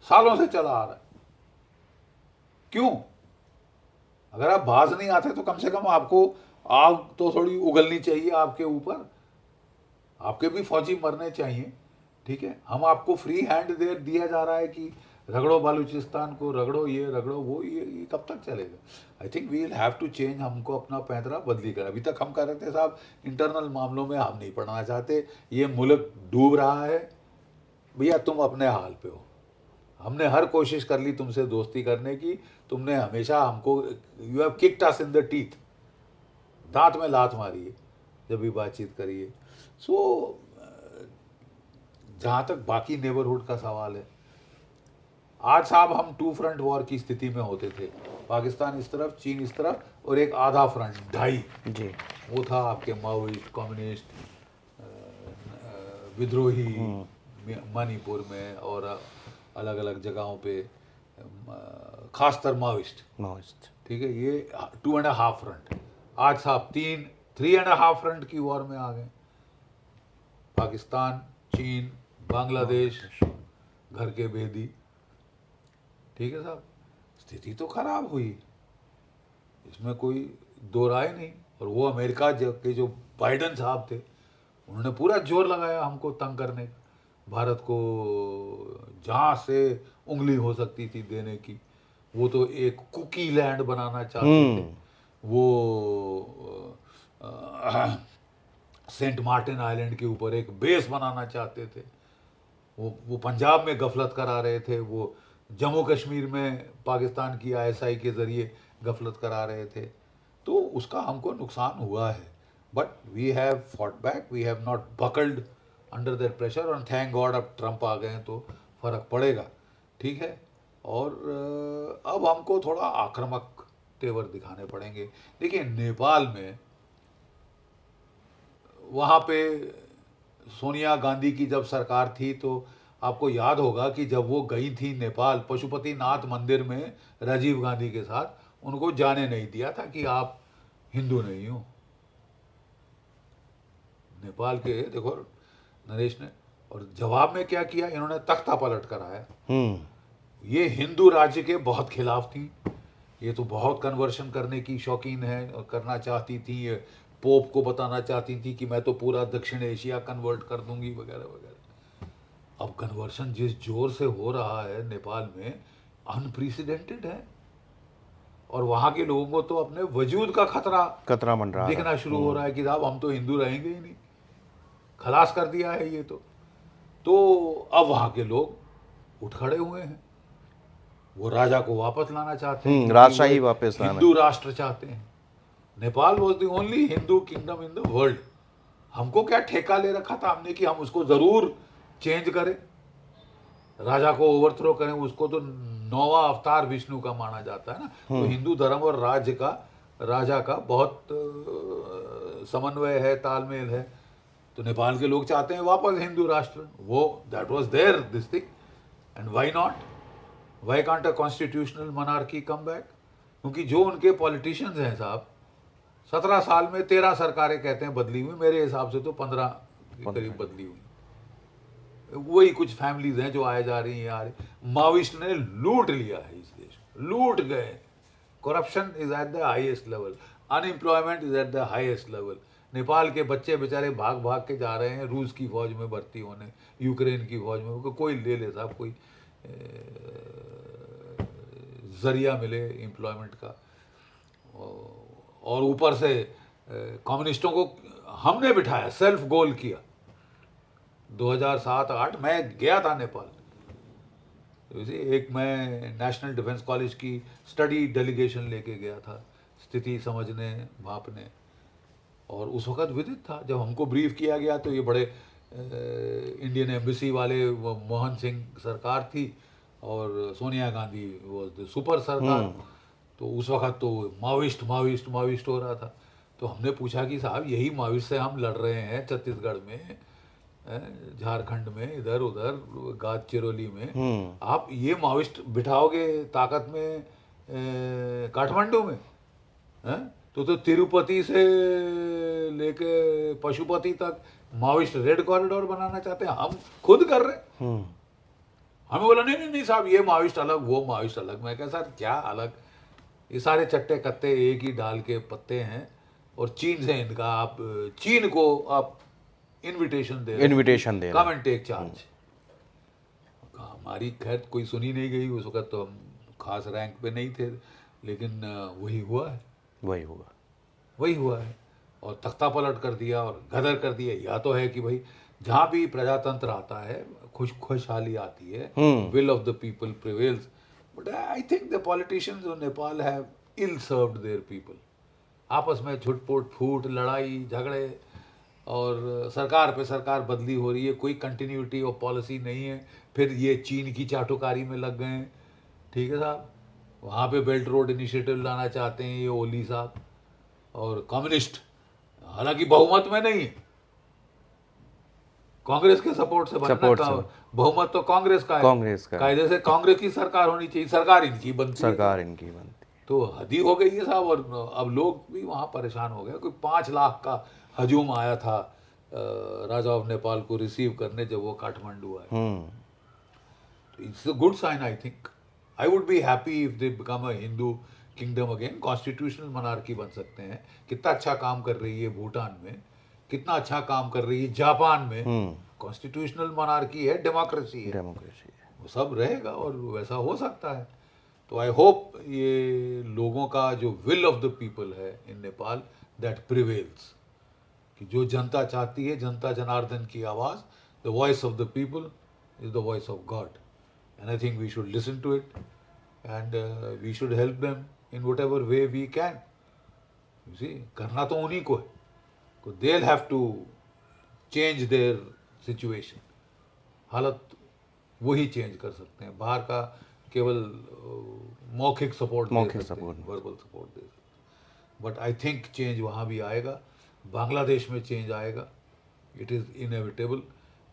सालों से चला आ रहा है, क्यों? अगर आप बाज नहीं आते तो कम से कम आपको आग तो थोड़ी उगलनी चाहिए आपके ऊपर। आपके भी फौजी मरने चाहिए, ठीक है? हम आपको फ्री हैंड दे दिया जा रहा है कि रगड़ो बलूचिस्तान को, रगड़ो ये, रगड़ो वो। ये कब तक चलेगा? I think we will have to change. हमको अपना पैंतरा बदली कर। अभी तक हम कर रहे थे साहब इंटरनल मामलों में हम नहीं पढ़ना चाहते, ये मुल्क डूब रहा है, भैया तुम अपने हाल पे हो। हमने हर कोशिश कर ली तुमसे दोस्ती करने की, तुमने हमेशा हमको, you have kicked us in the teeth, दांत में लात मारी है जब भी बातचीत करी है। सो जहाँ तक बाकी नेबरहुड का सवाल है, आज साहब हम टू फ्रंट वॉर की स्थिति में होते थे। पाकिस्तान इस तरफ, चीन इस तरफ, और एक आधा फ्रंट, ढाई जी। वो था आपके माओइस्ट, कम्युनिस्ट, विद्रोही मणिपुर में और अलग अलग जगहों पे, खासतर माओइस्ट। माओइस्ट। ठीक है, ये 2.5 फ्रंट। आज साहब 3.5 फ्रंट की वॉर में आ गए। पाकिस्तान, चीन, बांग्लादेश, घर के भेदी। ठीक है साहब, स्थिति तो खराब हुई, इसमें कोई दो राय नहीं। और वो अमेरिका के जो बाइडन साहब थे, उन्होंने पूरा जोर लगाया हमको तंग करने का, भारत को जहाँ से उंगली हो सकती थी देने की। वो तो एक कुकी लैंड बनाना चाहते थे। वो सेंट मार्टिन आइलैंड के ऊपर एक बेस बनाना चाहते थे। वो पंजाब में गफलत करा रहे थे। वो जम्मू कश्मीर में पाकिस्तान की ISI के ज़रिए गफलत करा रहे थे। तो उसका हमको नुकसान हुआ है, but we have fought back, we have not buckled under that pressure. और थैंक गॉड अब ट्रंप आ गए हैं तो फ़र्क पड़ेगा, ठीक है? और अब हमको थोड़ा आक्रामक तेवर दिखाने पड़ेंगे। देखिए, नेपाल में, वहाँ पे सोनिया गांधी की जब सरकार थी, तो आपको याद होगा कि जब वो गई थी नेपाल, पशुपतिनाथ मंदिर में राजीव गांधी के साथ, उनको जाने नहीं दिया था कि आप हिंदू नहीं हो। नेपाल के देखो नरेश ने, और जवाब में क्या किया इन्होंने? तख्ता पलट कर आया। ये हिंदू राज्य के बहुत खिलाफ थी। ये तो बहुत कन्वर्शन करने की शौकीन है और करना चाहती थी। ये पोप को बताना चाहती थी कि मैं तो पूरा दक्षिण एशिया कन्वर्ट कर दूंगी, वगैरह वगैरह। अब कन्वर्शन जिस जोर से हो रहा है नेपाल में, अनप्रेसिडेंटेड है। और वहाँ के लोगों को तो अपने वजूद का खतरा मंडरा दिखना शुरू हो रहा है कि साहब हम तो हिंदू रहेंगे ही नहीं, खलास कर दिया है ये तो अब वहाँ के लोग उठ खड़े हुए हैं। वो राजा को वापस लाना चाहते हैं, राजशाही वापस लाना, हिंदू राष्ट्र चाहते हैं। Nepal was the only Hindu kingdom in the world. हमको क्या ठेका ले रखा था हमने कि हम उसको जरूर चेंज करें, राजा को ओवरथ्रो करें? उसको तो 9वां अवतार विष्णु का माना जाता है ना। तो हिंदू धर्म और राजा का बहुत समन्वय है, तालमेल है। तो नेपाल के लोग चाहते हैं वापस हिंदू राष्ट्र। वो that was there this thing, and why not? Why can't a constitutional monarchy come back? क्योंकि जो उनके पॉलिटिशियंस हैं साहब, 17 साल में 13 सरकारें कहते हैं बदली हुई, मेरे हिसाब से तो 15 के करीब बदली हुई। वही कुछ फैमिलीज हैं जो आए जा रही हैं, आ रही। माओइस्ट ने लूट लिया है इस देश को, लूट गए। Corruption is at the highest level, unemployment is at the highest level. Nepal के बच्चे बेचारे भाग भाग के जा रहे हैं रूस की फौज में भर्ती होने, यूक्रेन की फौज में। कोई ले ले साहब, कोई जरिया मिले एम्प्लॉयमेंट का। और ऊपर से कम्युनिस्टों को हमने बिठाया, सेल्फ गोल किया। 2007-8 मैं गया था नेपाल। एक मैं नेशनल डिफेंस कॉलेज की स्टडी डेलीगेशन लेके गया था, स्थिति समझने, भापने। और उस वक्त विदित था, जब हमको ब्रीफ किया गया तो ये बड़े इंडियन एम्बेसी वाले, मोहन सिंह सरकार थी और Sonia Gandhi was the super सरकार। तो उस वक्त तो माओइस्ट हो रहा था। तो हमने पूछा कि साहब यही माओइस्ट से हम लड़ रहे हैं छत्तीसगढ़ में, झारखंड में, इधर उधर गाद चिरौली में, आप ये माओइस्ट बिठाओगे ताकत में काठमांडू में? तो तिरुपति से लेके पशुपति तक माओइस्ट रेड कॉरिडोर बनाना चाहते हैं, हम खुद कर रहे हैं। हमें बोला नहीं नहीं नहीं साहब, ये माओइस्ट अलग, वो माओइस्ट अलग। मैं कहा सर क्या अलग, ये सारे चट्टे कत्ते एक ही डाल के पत्ते हैं, और चीन से इनका, आप चीन को आप इनविटेशन दे रहे, कम एंड टेक चार्ज। हमारी खैर कोई सुनी नहीं गई, उस वक्त तो हम खास रैंक पे नहीं थे, लेकिन वही हुआ है, वही हुआ है। और तख्ता पलट कर दिया और गदर कर दिया। या तो है कि भाई जहाँ भी प्रजातंत्र आता है खुशहाली आती है, will of the people prevails, but I think the politicians of Nepal have ill served their people. आपस में छुटपुट फूट, लड़ाई झगड़े, और सरकार पे सरकार बदली हो रही है, कोई कंटिन्यूटी ऑफ पॉलिसी नहीं है। फिर ये चीन की चाटुकारी में लग गए हैं, ठीक है साहब। वहाँ पे बेल्ट रोड इनिशिएटिव लाना चाहते हैं ये ओली साहब, और कम्युनिस्ट हालांकि बहुमत में नहीं है, कांग्रेस के सपोर्ट से बनना का बहुमत तो कांग्रेस का है, कायदे से कांग्रेस की सरकार होनी चाहिए, सरकार इनकी बनती है। तो हदी हो गई है साहब। और अब लोग भी वहाँ परेशान हो गए। कोई 5 लाख का हजूम आया था राजा ऑफ नेपाल को रिसीव करने जब वो काठमांडू आए। तो it's a good sign. I think I would be happy if they become a Hindu kingdom again, constitutional monarchy बन सकते हैं। कितना अच्छा काम कर रही है भूटान में, कितना अच्छा काम कर रही है जापान में, कॉन्स्टिट्यूशनल मोनार्की है, डेमोक्रेसी है, वो सब रहेगा और वैसा हो सकता है। तो आई होप ये लोगों का जो विल ऑफ द पीपल है इन नेपाल, दैट प्रिवेल्स, कि जो जनता चाहती है, जनता जनार्दन की आवाज़, the voice of the people is the voice of God, and I think we should listen to it, and we should help them in whatever way we can. You see, करना तो उन्हीं को है, they will have to change their situation. हालत वही चेंज कर सकते हैं, बाहर का केवल मौखिक सपोर्ट, वर्बल सपोर्ट दे सकते। बट आई थिंक चेंज वहाँ भी आएगा, बांग्लादेश में चेंज आएगा, it is inevitable,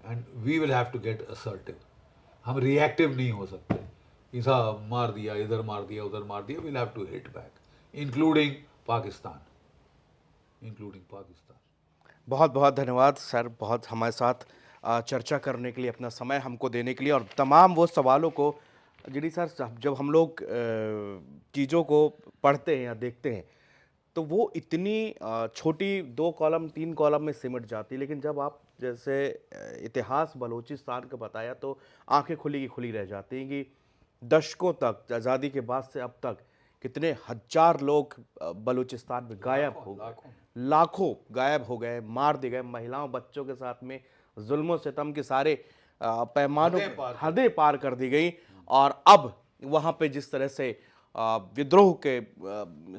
and we will have to get assertive. हम रिएक्टिव नहीं हो सकते, ऐसा मार दिया, इधर मार दिया, उधर मार दिया। Will have to hit back, including Pakistan. बहुत बहुत धन्यवाद सर, बहुत हमारे साथ चर्चा करने के लिए, अपना समय हमको देने के लिए, और तमाम वो सवालों को जिन्हें सर जब हम लोग चीज़ों को पढ़ते हैं या देखते हैं तो वो इतनी छोटी 2 कॉलम 3 कॉलम में सिमट जाती है, लेकिन जब आप जैसे इतिहास बलूचिस्तान का बताया तो आंखें खुली की खुली रह जाती हैं कि दशकों तक, आज़ादी के बाद से अब तक कितने हजार लोग बलूचिस्तान में गायब हो गए, लाखों गायब हो गए, मार दिए गए, महिलाओं बच्चों के साथ में जुल्म सितम के सारे पैमानों, हदें पार कर दी गई। और अब वहाँ पे जिस तरह से विद्रोह के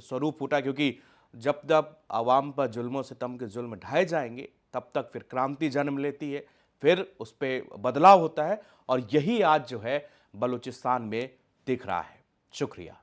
स्वरूप उठा, क्योंकि जब तक आवाम पर जुल्म सितम के जुल्म ढाए जाएंगे तब तक फिर क्रांति जन्म लेती है, फिर उस पर बदलाव होता है, और यही आज जो है बलूचिस्तान में दिख रहा है। शुक्रिया।